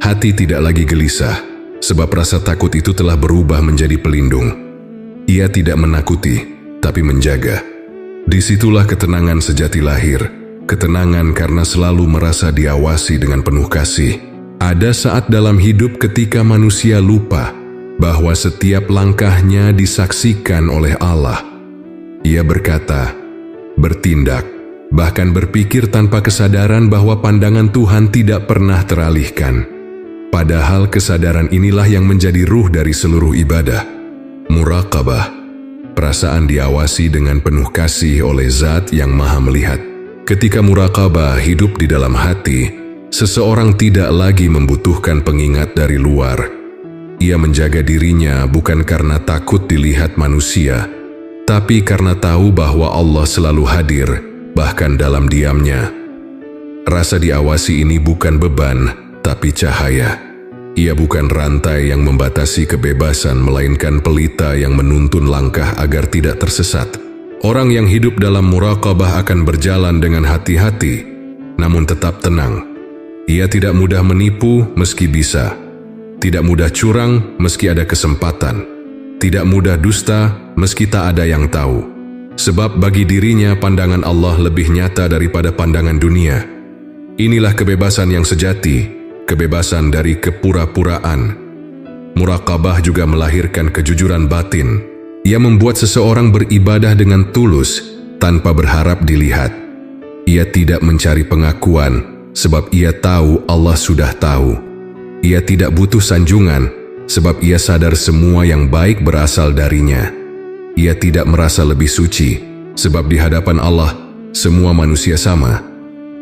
Hati tidak lagi gelisah, sebab rasa takut itu telah berubah menjadi pelindung. Ia tidak menakuti, tapi menjaga. Disitulah ketenangan sejati lahir, ketenangan karena selalu merasa diawasi dengan penuh kasih. Ada saat dalam hidup ketika manusia lupa bahwa setiap langkahnya disaksikan oleh Allah. Ia berkata, bertindak, bahkan berpikir tanpa kesadaran bahwa pandangan Tuhan tidak pernah teralihkan. Padahal kesadaran inilah yang menjadi ruh dari seluruh ibadah. Muraqabah, perasaan diawasi dengan penuh kasih oleh Zat yang Maha Melihat. Ketika muraqabah hidup di dalam hati, seseorang tidak lagi membutuhkan pengingat dari luar. Ia menjaga dirinya bukan karena takut dilihat manusia, tapi karena tahu bahwa Allah selalu hadir, bahkan dalam diamnya. Rasa diawasi ini bukan beban, tapi cahaya. Ia bukan rantai yang membatasi kebebasan, melainkan pelita yang menuntun langkah agar tidak tersesat. Orang yang hidup dalam muraqabah akan berjalan dengan hati-hati, namun tetap tenang. Ia tidak mudah menipu meski bisa, tidak mudah curang meski ada kesempatan, tidak mudah dusta meski tak ada yang tahu. Sebab bagi dirinya pandangan Allah lebih nyata daripada pandangan dunia. Inilah kebebasan yang sejati, kebebasan dari kepura-puraan. Muraqabah juga melahirkan kejujuran batin. Ia membuat seseorang beribadah dengan tulus, tanpa berharap dilihat. Ia tidak mencari pengakuan, sebab ia tahu Allah sudah tahu. Ia tidak butuh sanjungan, sebab ia sadar semua yang baik berasal darinya. Ia tidak merasa lebih suci, sebab di hadapan Allah, semua manusia sama,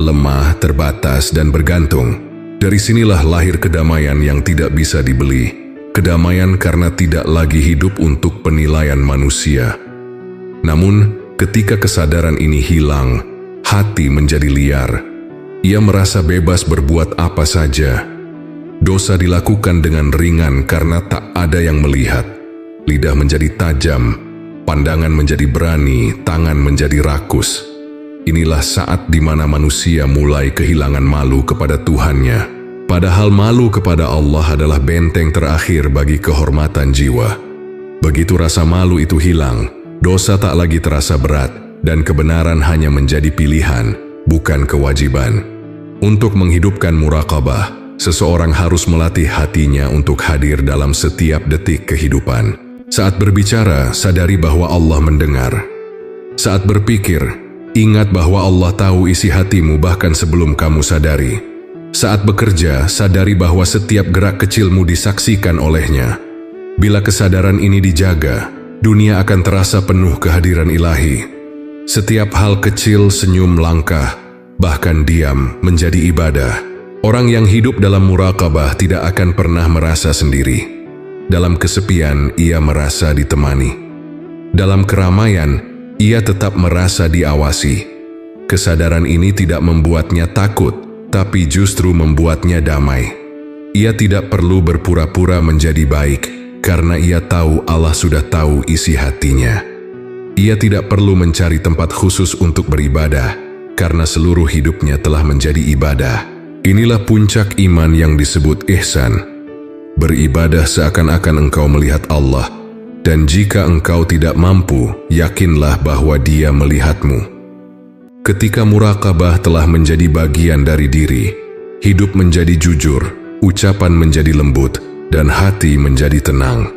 lemah, terbatas, dan bergantung. Dari sinilah lahir kedamaian yang tidak bisa dibeli. Kedamaian karena tidak lagi hidup untuk penilaian manusia. Namun, ketika kesadaran ini hilang, hati menjadi liar. Ia merasa bebas berbuat apa saja. Dosa dilakukan dengan ringan karena tak ada yang melihat. Lidah menjadi tajam, pandangan menjadi berani, tangan menjadi rakus. Inilah saat di mana manusia mulai kehilangan malu kepada Tuhannya. Padahal malu kepada Allah adalah benteng terakhir bagi kehormatan jiwa. Begitu rasa malu itu hilang, dosa tak lagi terasa berat, dan kebenaran hanya menjadi pilihan, bukan kewajiban. Untuk menghidupkan muraqabah, seseorang harus melatih hatinya untuk hadir dalam setiap detik kehidupan. Saat berbicara, sadari bahwa Allah mendengar. Saat berpikir, ingat bahwa Allah tahu isi hatimu bahkan sebelum kamu sadari. Saat bekerja, sadari bahwa setiap gerak kecilmu disaksikan olehnya. Bila kesadaran ini dijaga, dunia akan terasa penuh kehadiran ilahi. Setiap hal kecil, senyum, langkah, bahkan diam menjadi ibadah. Orang yang hidup dalam muraqabah tidak akan pernah merasa sendiri. Dalam kesepian, ia merasa ditemani. Dalam keramaian, ia tetap merasa diawasi. Kesadaran ini tidak membuatnya takut, tapi justru membuatnya damai. Ia tidak perlu berpura-pura menjadi baik, karena ia tahu Allah sudah tahu isi hatinya. Ia tidak perlu mencari tempat khusus untuk beribadah, karena seluruh hidupnya telah menjadi ibadah. Inilah puncak iman yang disebut ihsan. Beribadah seakan-akan engkau melihat Allah, dan jika engkau tidak mampu, yakinlah bahwa Dia melihatmu. Ketika muraqabah telah menjadi bagian dari diri, hidup menjadi jujur, ucapan menjadi lembut, dan hati menjadi tenang.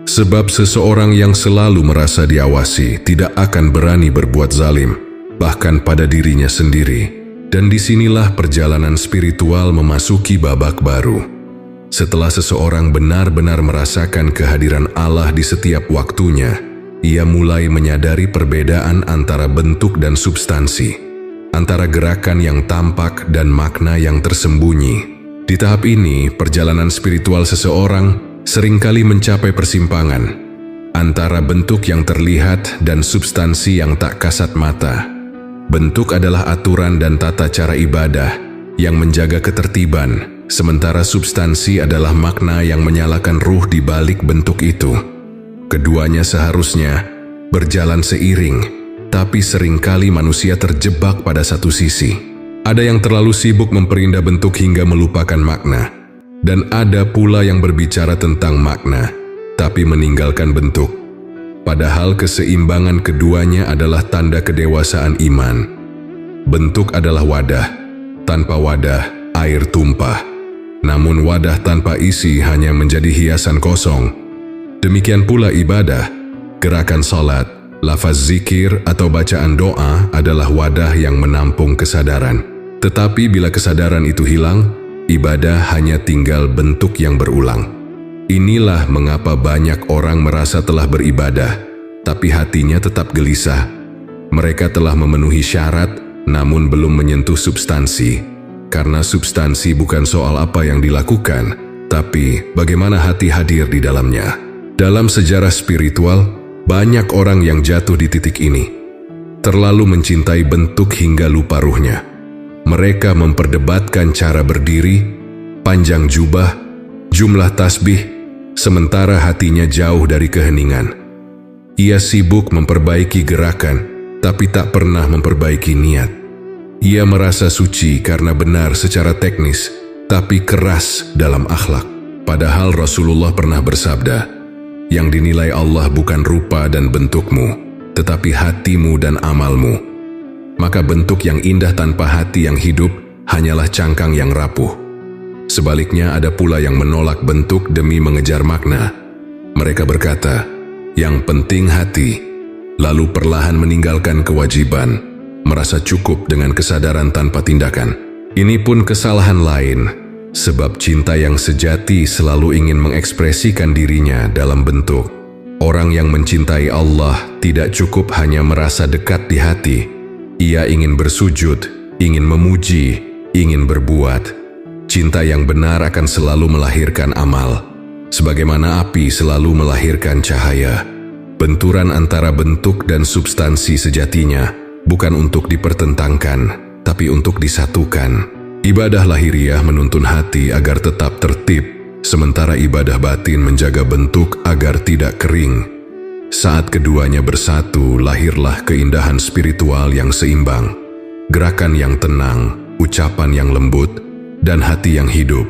Sebab seseorang yang selalu merasa diawasi tidak akan berani berbuat zalim, bahkan pada dirinya sendiri. Dan disinilah perjalanan spiritual memasuki babak baru. Setelah seseorang benar-benar merasakan kehadiran Allah di setiap waktunya, ia mulai menyadari perbedaan antara bentuk dan substansi, antara gerakan yang tampak dan makna yang tersembunyi. Di tahap ini, perjalanan spiritual seseorang seringkali mencapai persimpangan antara bentuk yang terlihat dan substansi yang tak kasat mata. Bentuk adalah aturan dan tata cara ibadah yang menjaga ketertiban, sementara substansi adalah makna yang menyalakan ruh di balik bentuk itu. Keduanya seharusnya berjalan seiring, tapi seringkali manusia terjebak pada satu sisi. Ada yang terlalu sibuk memperindah bentuk hingga melupakan makna, dan ada pula yang berbicara tentang makna, tapi meninggalkan bentuk. Padahal keseimbangan keduanya adalah tanda kedewasaan iman. Bentuk adalah wadah, tanpa wadah air tumpah. Namun wadah tanpa isi hanya menjadi hiasan kosong. Demikian pula ibadah, gerakan salat, lafaz zikir atau bacaan doa adalah wadah yang menampung kesadaran. Tetapi bila kesadaran itu hilang, ibadah hanya tinggal bentuk yang berulang. Inilah mengapa banyak orang merasa telah beribadah, tapi hatinya tetap gelisah. Mereka telah memenuhi syarat, namun belum menyentuh substansi. Karena substansi bukan soal apa yang dilakukan, tapi bagaimana hati hadir di dalamnya. Dalam sejarah spiritual, banyak orang yang jatuh di titik ini. Terlalu mencintai bentuk hingga lupa ruhnya. Mereka memperdebatkan cara berdiri, panjang jubah, jumlah tasbih, sementara hatinya jauh dari keheningan. Ia sibuk memperbaiki gerakan, tapi tak pernah memperbaiki niat. Ia merasa suci karena benar secara teknis, tapi keras dalam akhlak. Padahal Rasulullah pernah bersabda, yang dinilai Allah bukan rupa dan bentukmu, tetapi hatimu dan amalmu. Maka bentuk yang indah tanpa hati yang hidup hanyalah cangkang yang rapuh. Sebaliknya ada pula yang menolak bentuk demi mengejar makna. Mereka berkata, yang penting hati. lalu perlahan meninggalkan kewajiban, merasa cukup dengan kesadaran tanpa tindakan. Ini pun kesalahan lain, sebab cinta yang sejati selalu ingin mengekspresikan dirinya dalam bentuk. Orang yang mencintai Allah tidak cukup hanya merasa dekat di hati. Ia ingin bersujud, ingin memuji, ingin berbuat. Cinta yang benar akan selalu melahirkan amal, sebagaimana api selalu melahirkan cahaya. Benturan antara bentuk dan substansi sejatinya bukan untuk dipertentangkan, tapi untuk disatukan. Ibadah lahiriah menuntun hati agar tetap tertib, sementara ibadah batin menjaga bentuk agar tidak kering. Saat keduanya bersatu, lahirlah keindahan spiritual yang seimbang, gerakan yang tenang, ucapan yang lembut, dan hati yang hidup.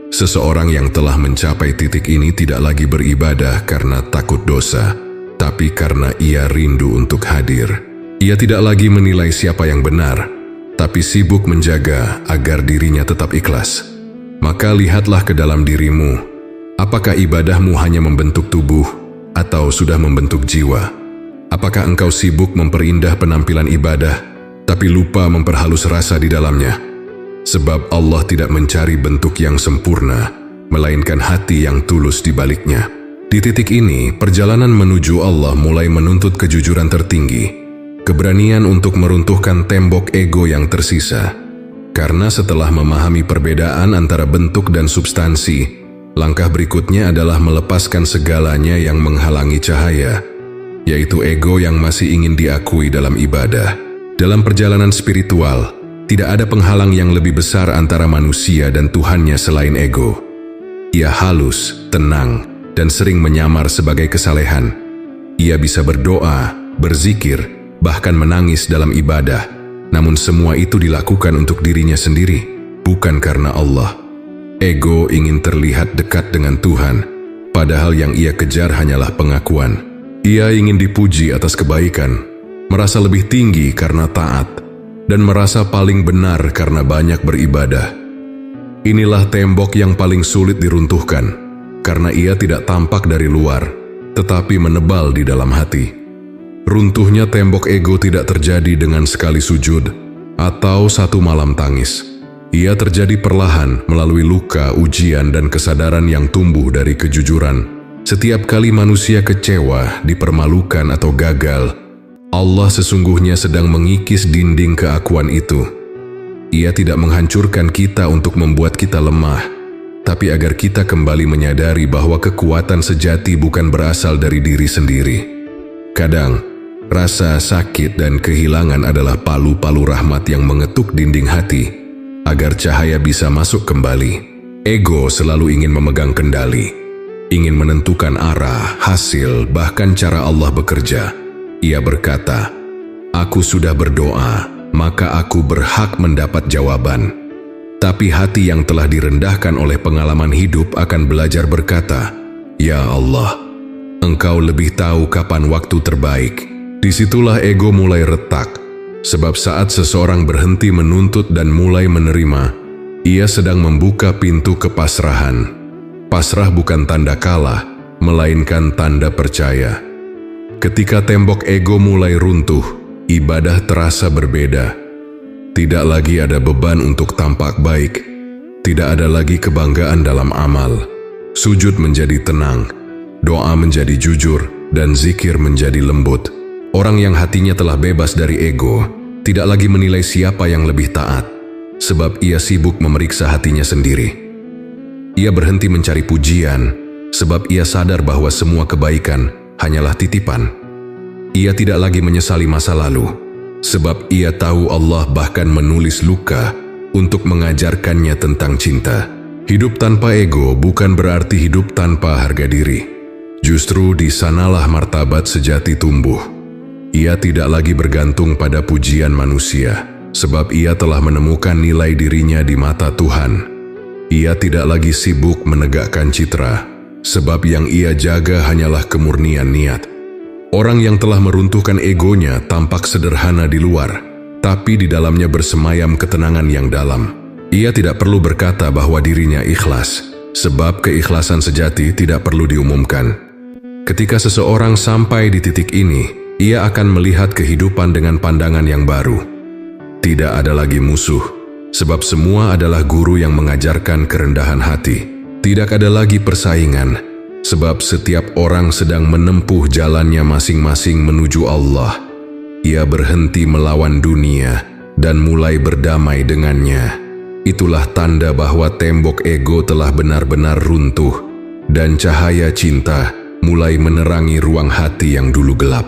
Seseorang yang telah mencapai titik ini tidak lagi beribadah karena takut dosa, tapi karena ia rindu untuk hadir. Ia tidak lagi menilai siapa yang benar, tapi sibuk menjaga agar dirinya tetap ikhlas. Maka lihatlah ke dalam dirimu, apakah ibadahmu hanya membentuk tubuh atau sudah membentuk jiwa? Apakah engkau sibuk memperindah penampilan ibadah, tapi lupa memperhalus rasa di dalamnya? Sebab Allah tidak mencari bentuk yang sempurna, melainkan hati yang tulus di baliknya. Di titik ini, perjalanan menuju Allah mulai menuntut kejujuran tertinggi, keberanian untuk meruntuhkan tembok ego yang tersisa. Karena setelah memahami perbedaan antara bentuk dan substansi, langkah berikutnya adalah melepaskan segalanya yang menghalangi cahaya, yaitu ego yang masih ingin diakui dalam ibadah. Dalam perjalanan spiritual, tidak ada penghalang yang lebih besar antara manusia dan Tuhannya selain ego. Ia halus, tenang, dan sering menyamar sebagai kesalehan. Ia bisa berdoa, berzikir, bahkan menangis dalam ibadah. Namun semua itu dilakukan untuk dirinya sendiri, bukan karena Allah. Ego ingin terlihat dekat dengan Tuhan, padahal yang ia kejar hanyalah pengakuan. Ia ingin dipuji atas kebaikan, merasa lebih tinggi karena taat, dan merasa paling benar karena banyak beribadah. Inilah tembok yang paling sulit diruntuhkan, karena ia tidak tampak dari luar, tetapi menebal di dalam hati. Runtuhnya tembok ego tidak terjadi dengan sekali sujud atau satu malam tangis. Ia terjadi perlahan melalui luka, ujian, dan kesadaran yang tumbuh dari kejujuran. Setiap kali manusia kecewa, dipermalukan, atau gagal, Allah sesungguhnya sedang mengikis dinding keakuan itu. Ia tidak menghancurkan kita untuk membuat kita lemah, tapi agar kita kembali menyadari bahwa kekuatan sejati bukan berasal dari diri sendiri. Kadang, rasa sakit dan kehilangan adalah palu-palu rahmat yang mengetuk dinding hati, agar cahaya bisa masuk kembali. Ego selalu ingin memegang kendali, ingin menentukan arah, hasil, bahkan cara Allah bekerja. Ia berkata, "Aku sudah berdoa, maka aku berhak mendapat jawaban." Tapi hati yang telah direndahkan oleh pengalaman hidup akan belajar berkata, "Ya Allah, Engkau lebih tahu kapan waktu terbaik." Disitulah ego mulai retak, sebab saat seseorang berhenti menuntut dan mulai menerima, ia sedang membuka pintu kepasrahan. Pasrah bukan tanda kalah, melainkan tanda percaya. Ketika tembok ego mulai runtuh, ibadah terasa berbeda. Tidak lagi ada beban untuk tampak baik, tidak ada lagi kebanggaan dalam amal. Sujud menjadi tenang, doa menjadi jujur, dan zikir menjadi lembut. Orang yang hatinya telah bebas dari ego, tidak lagi menilai siapa yang lebih taat, sebab ia sibuk memeriksa hatinya sendiri. Ia berhenti mencari pujian, sebab ia sadar bahwa semua kebaikan hanyalah titipan. Ia tidak lagi menyesali masa lalu, sebab ia tahu Allah bahkan menulis luka untuk mengajarkannya tentang cinta. Hidup tanpa ego bukan berarti hidup tanpa harga diri. Justru di sanalah martabat sejati tumbuh. Ia tidak lagi bergantung pada pujian manusia, sebab ia telah menemukan nilai dirinya di mata Tuhan. Ia tidak lagi sibuk menegakkan citra, sebab yang ia jaga hanyalah kemurnian niat. Orang yang telah meruntuhkan egonya tampak sederhana di luar, tapi di dalamnya bersemayam ketenangan yang dalam. Ia tidak perlu berkata bahwa dirinya ikhlas, sebab keikhlasan sejati tidak perlu diumumkan. Ketika seseorang sampai di titik ini, ia akan melihat kehidupan dengan pandangan yang baru. Tidak ada lagi musuh, sebab semua adalah guru yang mengajarkan kerendahan hati. Tidak ada lagi persaingan, sebab setiap orang sedang menempuh jalannya masing-masing menuju Allah. Ia berhenti melawan dunia dan mulai berdamai dengannya. Itulah tanda bahwa tembok ego telah benar-benar runtuh dan cahaya cinta mulai menerangi ruang hati yang dulu gelap.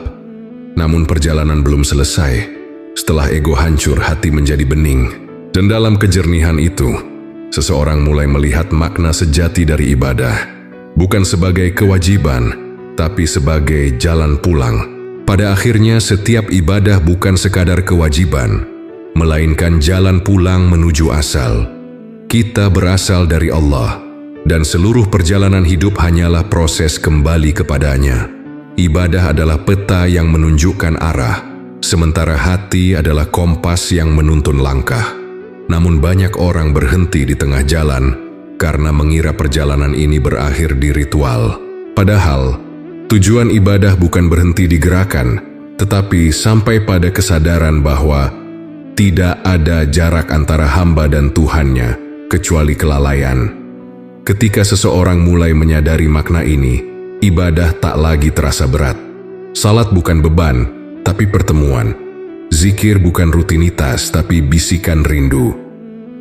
Namun perjalanan belum selesai. Setelah ego hancur, hati menjadi bening. Dan dalam kejernihan itu, seseorang mulai melihat makna sejati dari ibadah. Bukan sebagai kewajiban, tapi sebagai jalan pulang. Pada akhirnya, setiap ibadah bukan sekadar kewajiban, melainkan jalan pulang menuju asal. Kita berasal dari Allah, dan seluruh perjalanan hidup hanyalah proses kembali kepadanya. Ibadah adalah peta yang menunjukkan arah, sementara hati adalah kompas yang menuntun langkah. Namun banyak orang berhenti di tengah jalan karena mengira perjalanan ini berakhir di ritual. Padahal, tujuan ibadah bukan berhenti di gerakan, tetapi sampai pada kesadaran bahwa tidak ada jarak antara hamba dan Tuhannya, kecuali kelalaian. Ketika seseorang mulai menyadari makna ini, ibadah tak lagi terasa berat. Salat bukan beban, tapi pertemuan. Zikir bukan rutinitas, tapi bisikan rindu.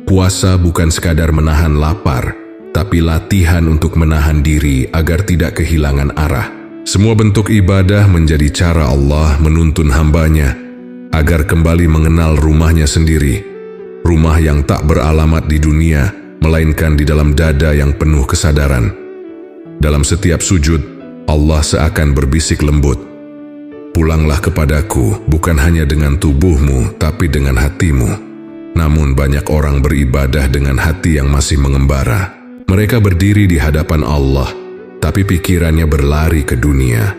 Puasa bukan sekadar menahan lapar, tapi latihan untuk menahan diri agar tidak kehilangan arah. Semua bentuk ibadah menjadi cara Allah menuntun hambanya agar kembali mengenal rumahnya sendiri. Rumah yang tak beralamat di dunia, melainkan di dalam dada yang penuh kesadaran. Dalam setiap sujud, Allah seakan berbisik lembut, "Pulanglah kepadaku, bukan hanya dengan tubuhmu, tapi dengan hatimu." Namun banyak orang beribadah dengan hati yang masih mengembara. Mereka berdiri di hadapan Allah, tapi pikirannya berlari ke dunia.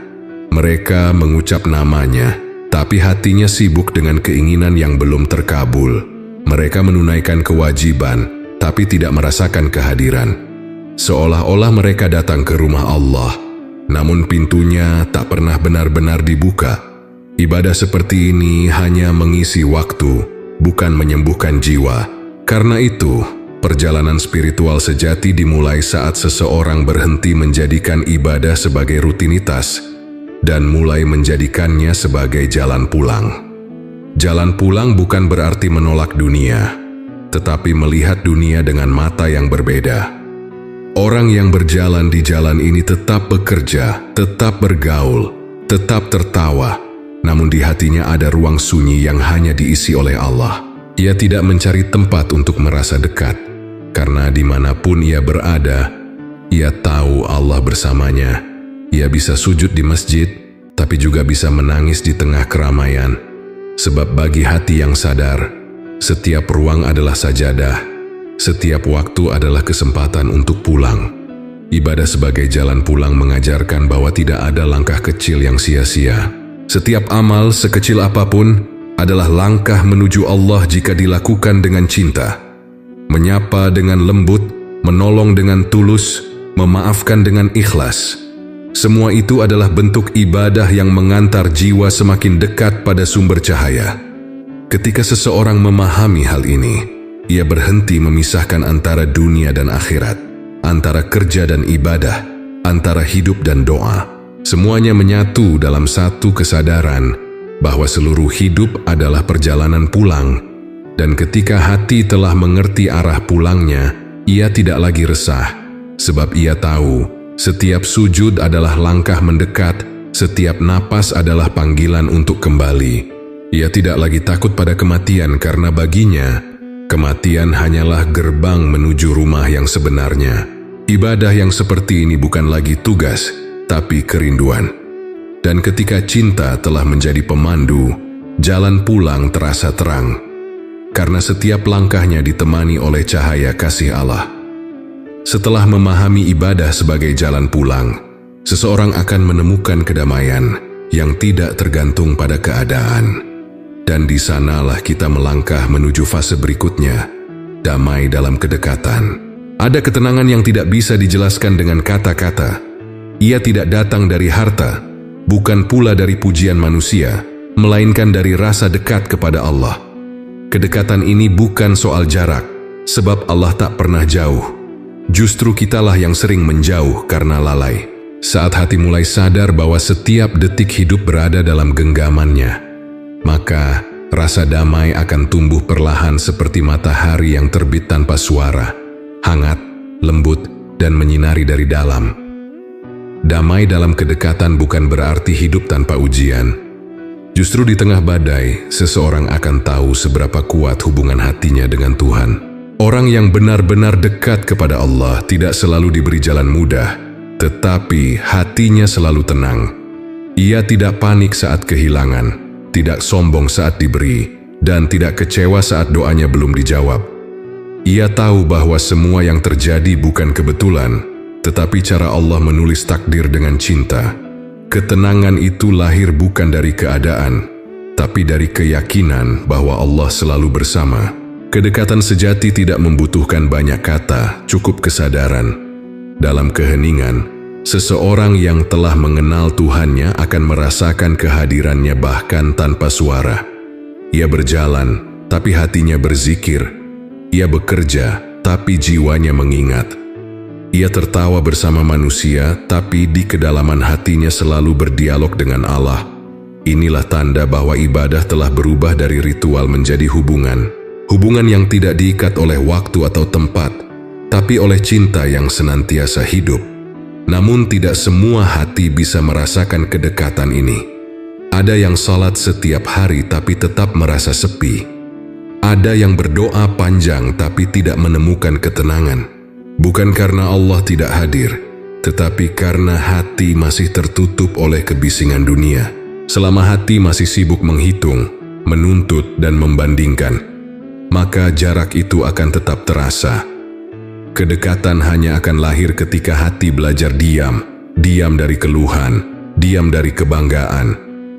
Mereka mengucap namanya, tapi hatinya sibuk dengan keinginan yang belum terkabul. Mereka menunaikan kewajiban, tapi tidak merasakan kehadiran. Seolah-olah mereka datang ke rumah Allah, namun pintunya tak pernah benar-benar dibuka. Ibadah seperti ini hanya mengisi waktu, bukan menyembuhkan jiwa. Karena itu, perjalanan spiritual sejati dimulai saat seseorang berhenti menjadikan ibadah sebagai rutinitas dan mulai menjadikannya sebagai jalan pulang. Jalan pulang bukan berarti menolak dunia, tetapi melihat dunia dengan mata yang berbeda. Orang yang berjalan di jalan ini tetap bekerja, tetap bergaul, tetap tertawa, namun di hatinya ada ruang sunyi yang hanya diisi oleh Allah. Ia tidak mencari tempat untuk merasa dekat, karena dimanapun ia berada, ia tahu Allah bersamanya. Ia bisa sujud di masjid, tapi juga bisa menangis di tengah keramaian. Sebab bagi hati yang sadar, setiap ruang adalah sajadah, setiap waktu adalah kesempatan untuk pulang. Ibadah sebagai jalan pulang mengajarkan bahwa tidak ada langkah kecil yang sia-sia. Setiap amal, sekecil apapun, adalah langkah menuju Allah jika dilakukan dengan cinta. Menyapa dengan lembut, menolong dengan tulus, memaafkan dengan ikhlas. Semua itu adalah bentuk ibadah yang mengantar jiwa semakin dekat pada sumber cahaya. Ketika seseorang memahami hal ini, ia berhenti memisahkan antara dunia dan akhirat, antara kerja dan ibadah, antara hidup dan doa. Semuanya menyatu dalam satu kesadaran bahwa seluruh hidup adalah perjalanan pulang. Dan ketika hati telah mengerti arah pulangnya, ia tidak lagi resah, sebab ia tahu setiap sujud adalah langkah mendekat, setiap napas adalah panggilan untuk kembali. Ia tidak lagi takut pada kematian karena baginya, kematian hanyalah gerbang menuju rumah yang sebenarnya. Ibadah yang seperti ini bukan lagi tugas, tapi kerinduan. Dan ketika cinta telah menjadi pemandu, jalan pulang terasa terang. Karena setiap langkahnya ditemani oleh cahaya kasih Allah. Setelah memahami ibadah sebagai jalan pulang, seseorang akan menemukan kedamaian yang tidak tergantung pada keadaan. Dan di sanalah kita melangkah menuju fase berikutnya, damai dalam kedekatan. Ada ketenangan yang tidak bisa dijelaskan dengan kata-kata. Ia tidak datang dari harta, bukan pula dari pujian manusia, melainkan dari rasa dekat kepada Allah. Kedekatan ini bukan soal jarak, sebab Allah tak pernah jauh. Justru kitalah yang sering menjauh karena lalai. Saat hati mulai sadar bahwa setiap detik hidup berada dalam genggamannya, maka rasa damai akan tumbuh perlahan seperti matahari yang terbit tanpa suara, hangat, lembut, dan menyinari dari dalam. Damai dalam kedekatan bukan berarti hidup tanpa ujian. Justru di tengah badai, seseorang akan tahu seberapa kuat hubungan hatinya dengan Tuhan. Orang yang benar-benar dekat kepada Allah tidak selalu diberi jalan mudah, tetapi hatinya selalu tenang. Ia tidak panik saat kehilangan, tidak sombong saat diberi, dan tidak kecewa saat doanya belum dijawab. Ia tahu bahwa semua yang terjadi bukan kebetulan, tetapi cara Allah menulis takdir dengan cinta. Ketenangan itu lahir bukan dari keadaan, tapi dari keyakinan bahwa Allah selalu bersama. Kedekatan sejati tidak membutuhkan banyak kata, cukup kesadaran. Dalam keheningan, seseorang yang telah mengenal Tuhannya akan merasakan kehadirannya bahkan tanpa suara. Ia berjalan, tapi hatinya berzikir. Ia bekerja, tapi jiwanya mengingat. Ia tertawa bersama manusia, tapi di kedalaman hatinya selalu berdialog dengan Allah. Inilah tanda bahwa ibadah telah berubah dari ritual menjadi hubungan. Hubungan yang tidak diikat oleh waktu atau tempat, tapi oleh cinta yang senantiasa hidup. Namun tidak semua hati bisa merasakan kedekatan ini. Ada yang salat setiap hari tapi tetap merasa sepi. Ada yang berdoa panjang tapi tidak menemukan ketenangan. Bukan karena Allah tidak hadir, tetapi karena hati masih tertutup oleh kebisingan dunia. Selama hati masih sibuk menghitung, menuntut, dan membandingkan, maka jarak itu akan tetap terasa. Kedekatan hanya akan lahir ketika hati belajar diam dari keluhan, diam dari kebanggaan,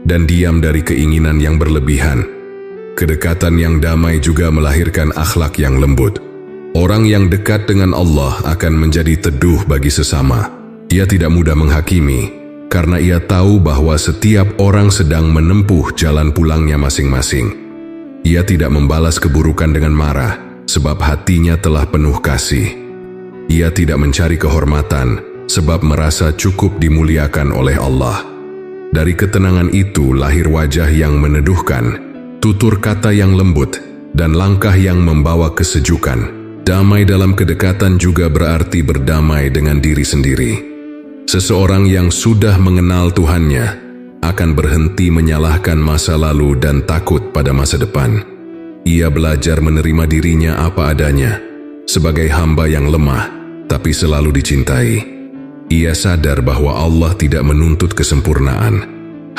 dan diam dari keinginan yang berlebihan. Kedekatan yang damai juga melahirkan akhlak yang lembut. Orang yang dekat dengan Allah akan menjadi teduh bagi sesama. Ia tidak mudah menghakimi, karena ia tahu bahwa setiap orang sedang menempuh jalan pulangnya masing-masing. Ia tidak membalas keburukan dengan marah, sebab hatinya telah penuh kasih. Ia tidak mencari kehormatan, sebab merasa cukup dimuliakan oleh Allah. Dari ketenangan itu lahir wajah yang meneduhkan, tutur kata yang lembut, dan langkah yang membawa kesejukan. Damai dalam kedekatan juga berarti berdamai dengan diri sendiri. Seseorang yang sudah mengenal Tuhannya akan berhenti menyalahkan masa lalu dan takut pada masa depan. Ia belajar menerima dirinya apa adanya, sebagai hamba yang lemah, tapi selalu dicintai. Ia sadar bahwa Allah tidak menuntut kesempurnaan,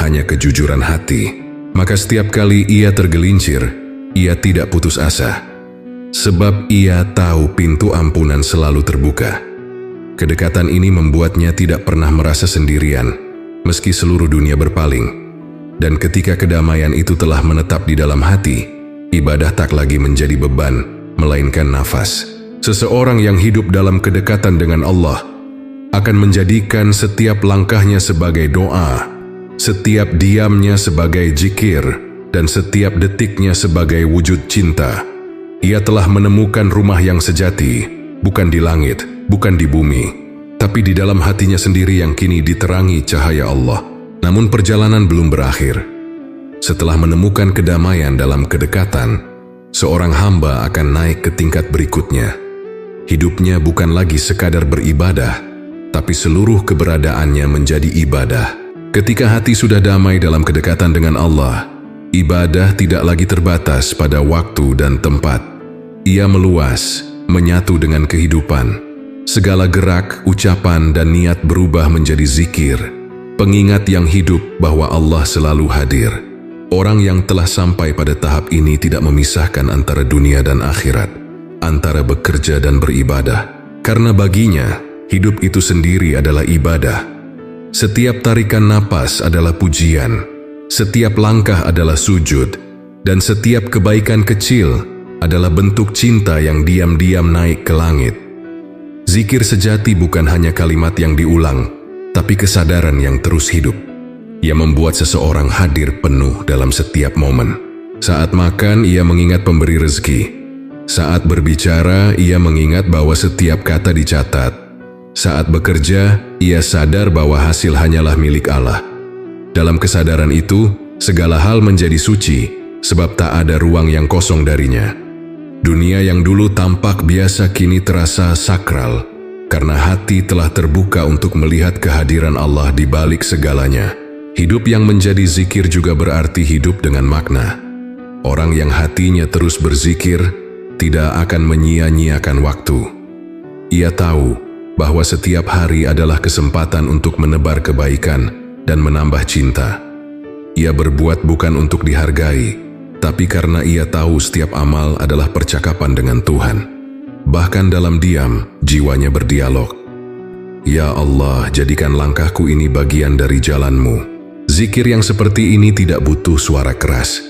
hanya kejujuran hati. Maka setiap kali ia tergelincir, ia tidak putus asa. Sebab ia tahu pintu ampunan selalu terbuka. Kedekatan ini membuatnya tidak pernah merasa sendirian, meski seluruh dunia berpaling. Dan ketika kedamaian itu telah menetap di dalam hati, ibadah tak lagi menjadi beban, melainkan nafas. Seseorang yang hidup dalam kedekatan dengan Allah akan menjadikan setiap langkahnya sebagai doa, setiap diamnya sebagai zikir, dan setiap detiknya sebagai wujud cinta. Ia telah menemukan rumah yang sejati, bukan di langit, bukan di bumi, tapi di dalam hatinya sendiri yang kini diterangi cahaya Allah. Namun perjalanan belum berakhir. Setelah menemukan kedamaian dalam kedekatan, seorang hamba akan naik ke tingkat berikutnya. Hidupnya bukan lagi sekadar beribadah, tapi seluruh keberadaannya menjadi ibadah. Ketika hati sudah damai dalam kedekatan dengan Allah, ibadah tidak lagi terbatas pada waktu dan tempat. Ia meluas, menyatu dengan kehidupan. Segala gerak, ucapan, dan niat berubah menjadi zikir, pengingat yang hidup bahwa Allah selalu hadir. Orang yang telah sampai pada tahap ini tidak memisahkan antara dunia dan akhirat, antara bekerja dan beribadah, karena baginya, hidup itu sendiri adalah ibadah. Setiap tarikan napas adalah pujian, setiap langkah adalah sujud, dan setiap kebaikan kecil adalah bentuk cinta yang diam-diam naik ke langit. Zikir sejati bukan hanya kalimat yang diulang, tapi kesadaran yang terus hidup. Ia membuat seseorang hadir penuh dalam setiap momen. Saat makan, ia mengingat pemberi rezeki. Saat berbicara, ia mengingat bahwa setiap kata dicatat. Saat bekerja, ia sadar bahwa hasil hanyalah milik Allah. Dalam kesadaran itu, segala hal menjadi suci, sebab tak ada ruang yang kosong darinya. Dunia yang dulu tampak biasa kini terasa sakral, karena hati telah terbuka untuk melihat kehadiran Allah di balik segalanya. Hidup yang menjadi zikir juga berarti hidup dengan makna. Orang yang hatinya terus berzikir tidak akan menyia-nyiakan waktu. Ia tahu bahwa setiap hari adalah kesempatan untuk menebar kebaikan dan menambah cinta. Ia berbuat bukan untuk dihargai, tapi karena ia tahu setiap amal adalah percakapan dengan Tuhan. Bahkan dalam diam, jiwanya berdialog. Ya Allah, jadikan langkahku ini bagian dari jalan-Mu. Zikir yang seperti ini tidak butuh suara keras.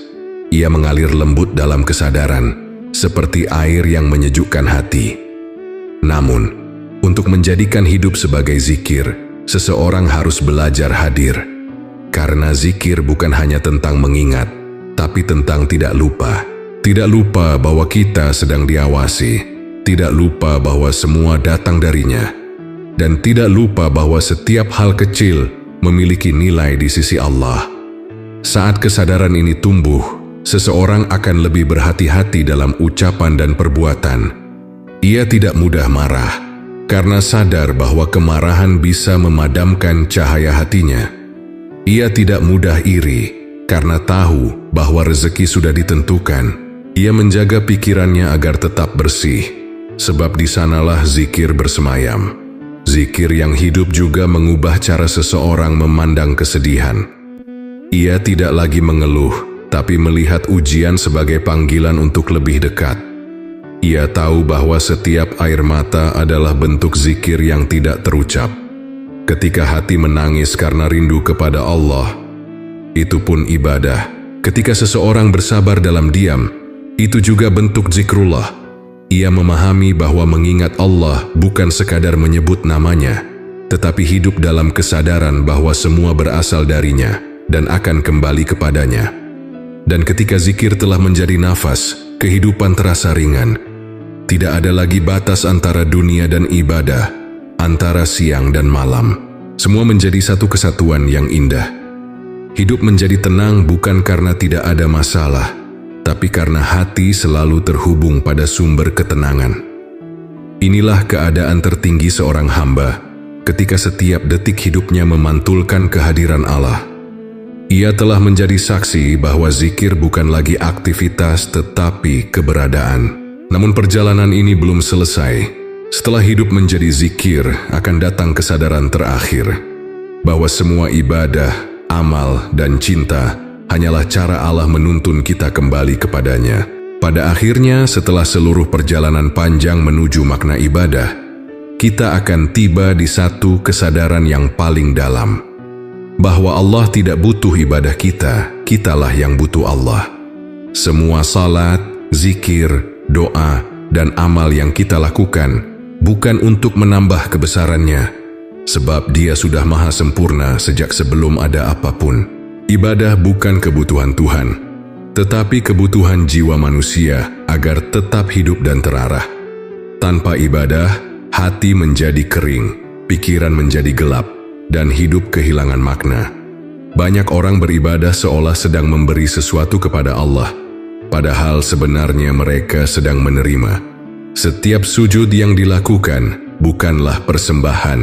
Ia mengalir lembut dalam kesadaran, seperti air yang menyejukkan hati. Namun, untuk menjadikan hidup sebagai zikir, seseorang harus belajar hadir. Karena zikir bukan hanya tentang mengingat, tapi tentang tidak lupa. Tidak lupa bahwa kita sedang diawasi, tidak lupa bahwa semua datang darinya, dan tidak lupa bahwa setiap hal kecil memiliki nilai di sisi Allah. Saat kesadaran ini tumbuh, seseorang akan lebih berhati-hati dalam ucapan dan perbuatan. Ia tidak mudah marah, karena sadar bahwa kemarahan bisa memadamkan cahaya hatinya. Ia tidak mudah iri, karena tahu bahwa rezeki sudah ditentukan. Ia menjaga pikirannya agar tetap bersih, sebab di sanalah zikir bersemayam. Zikir yang hidup juga mengubah cara seseorang memandang kesedihan. Ia tidak lagi mengeluh, tapi melihat ujian sebagai panggilan untuk lebih dekat. Ia tahu bahwa setiap air mata adalah bentuk zikir yang tidak terucap. Ketika hati menangis karena rindu kepada Allah, itu pun ibadah. Ketika seseorang bersabar dalam diam, itu juga bentuk zikrullah. Ia memahami bahwa mengingat Allah bukan sekadar menyebut namanya, tetapi hidup dalam kesadaran bahwa semua berasal darinya dan akan kembali kepadanya. Dan ketika zikir telah menjadi nafas, kehidupan terasa ringan. Tidak ada lagi batas antara dunia dan ibadah, antara siang dan malam. Semua menjadi satu kesatuan yang indah. Hidup menjadi tenang bukan karena tidak ada masalah, tapi karena hati selalu terhubung pada sumber ketenangan. Inilah keadaan tertinggi seorang hamba ketika setiap detik hidupnya memantulkan kehadiran Allah. Ia telah menjadi saksi bahwa zikir bukan lagi aktivitas tetapi keberadaan. Namun perjalanan ini belum selesai. Setelah hidup menjadi zikir, akan datang kesadaran terakhir bahwa semua ibadah, amal, dan cinta hanyalah cara Allah menuntun kita kembali kepadanya. Pada akhirnya, setelah seluruh perjalanan panjang menuju makna ibadah, kita akan tiba di satu kesadaran yang paling dalam, bahwa Allah tidak butuh ibadah kita, kitalah yang butuh Allah. Semua salat, zikir, doa, dan amal yang kita lakukan bukan untuk menambah kebesarannya, sebab Dia sudah maha sempurna sejak sebelum ada apapun. Ibadah bukan kebutuhan Tuhan, tetapi kebutuhan jiwa manusia agar tetap hidup dan terarah. Tanpa ibadah, hati menjadi kering, pikiran menjadi gelap, dan hidup kehilangan makna. Banyak orang beribadah seolah sedang memberi sesuatu kepada Allah, padahal sebenarnya mereka sedang menerima. Setiap sujud yang dilakukan bukanlah persembahan,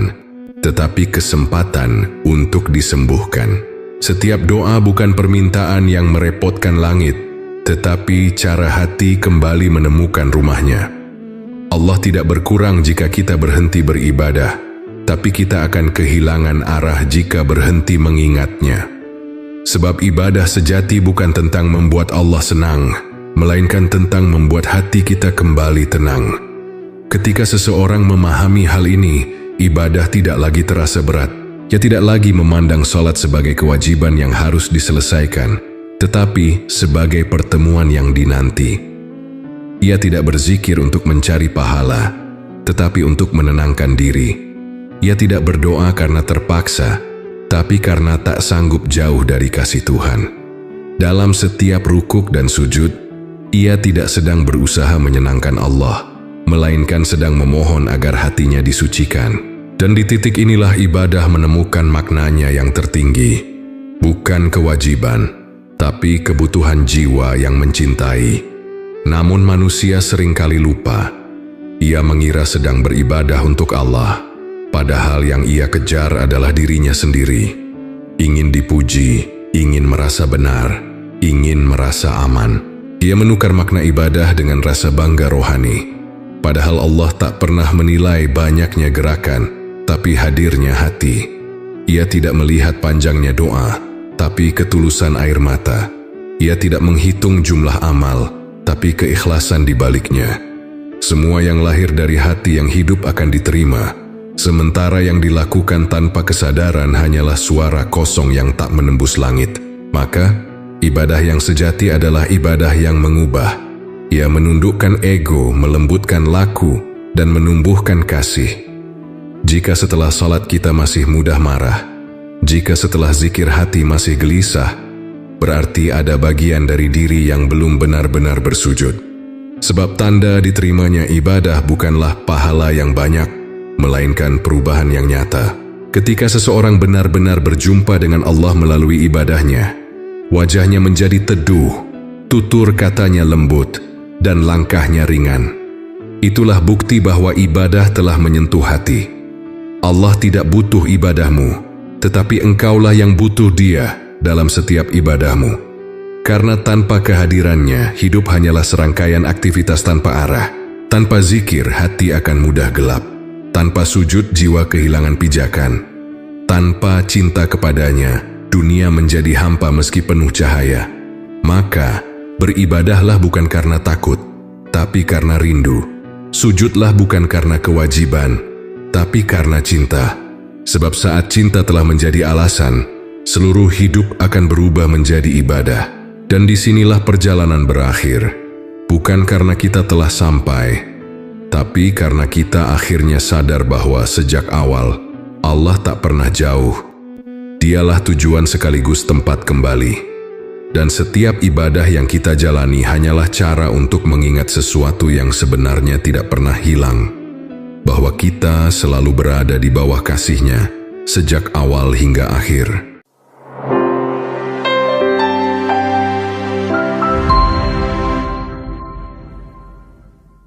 tetapi kesempatan untuk disembuhkan. Setiap doa bukan permintaan yang merepotkan langit, tetapi cara hati kembali menemukan rumahnya. Allah tidak berkurang jika kita berhenti beribadah, tapi kita akan kehilangan arah jika berhenti mengingatnya. Sebab ibadah sejati bukan tentang membuat Allah senang, melainkan tentang membuat hati kita kembali tenang. Ketika seseorang memahami hal ini, ibadah tidak lagi terasa berat. Ia tidak lagi memandang salat sebagai kewajiban yang harus diselesaikan, tetapi sebagai pertemuan yang dinanti. Ia tidak berzikir untuk mencari pahala, tetapi untuk menenangkan diri. Ia tidak berdoa karena terpaksa, tapi karena tak sanggup jauh dari kasih Tuhan. Dalam setiap rukuk dan sujud, ia tidak sedang berusaha menyenangkan Allah, melainkan sedang memohon agar hatinya disucikan. Dan di titik inilah ibadah menemukan maknanya yang tertinggi. Bukan kewajiban, tapi kebutuhan jiwa yang mencintai. Namun manusia seringkali lupa. Ia mengira sedang beribadah untuk Allah, padahal yang ia kejar adalah dirinya sendiri. Ingin dipuji, ingin merasa benar, ingin merasa aman. Ia menukar makna ibadah dengan rasa bangga rohani. Padahal Allah tak pernah menilai banyaknya gerakan, tapi hadirnya hati. Ia tidak melihat panjangnya doa, tapi ketulusan air mata. Ia tidak menghitung jumlah amal, tapi keikhlasan di baliknya. Semua yang lahir dari hati yang hidup akan diterima, sementara yang dilakukan tanpa kesadaran hanyalah suara kosong yang tak menembus langit. Maka, ibadah yang sejati adalah ibadah yang mengubah. Ia menundukkan ego, melembutkan laku, dan menumbuhkan kasih. Jika setelah salat kita masih mudah marah, jika setelah zikir hati masih gelisah, berarti ada bagian dari diri yang belum benar-benar bersujud. Sebab tanda diterimanya ibadah bukanlah pahala yang banyak, melainkan perubahan yang nyata. Ketika seseorang benar-benar berjumpa dengan Allah melalui ibadahnya, wajahnya menjadi teduh, tutur katanya lembut, dan langkahnya ringan. Itulah bukti bahwa ibadah telah menyentuh hati. Allah tidak butuh ibadahmu, tetapi engkaulah yang butuh Dia dalam setiap ibadahmu. Karena tanpa kehadirannya, hidup hanyalah serangkaian aktivitas tanpa arah. Tanpa zikir, hati akan mudah gelap. Tanpa sujud, jiwa kehilangan pijakan. Tanpa cinta kepadanya, dunia menjadi hampa meski penuh cahaya. Maka, beribadahlah bukan karena takut, tapi karena rindu. Sujudlah bukan karena kewajiban, tapi karena cinta. Sebab saat cinta telah menjadi alasan, seluruh hidup akan berubah menjadi ibadah. Dan disinilah perjalanan berakhir, bukan karena kita telah sampai, tapi karena kita akhirnya sadar bahwa sejak awal, Allah tak pernah jauh. Dialah tujuan sekaligus tempat kembali. Dan setiap ibadah yang kita jalani hanyalah cara untuk mengingat sesuatu yang sebenarnya tidak pernah hilang, bahwa kita selalu berada di bawah kasih-Nya, sejak awal hingga akhir.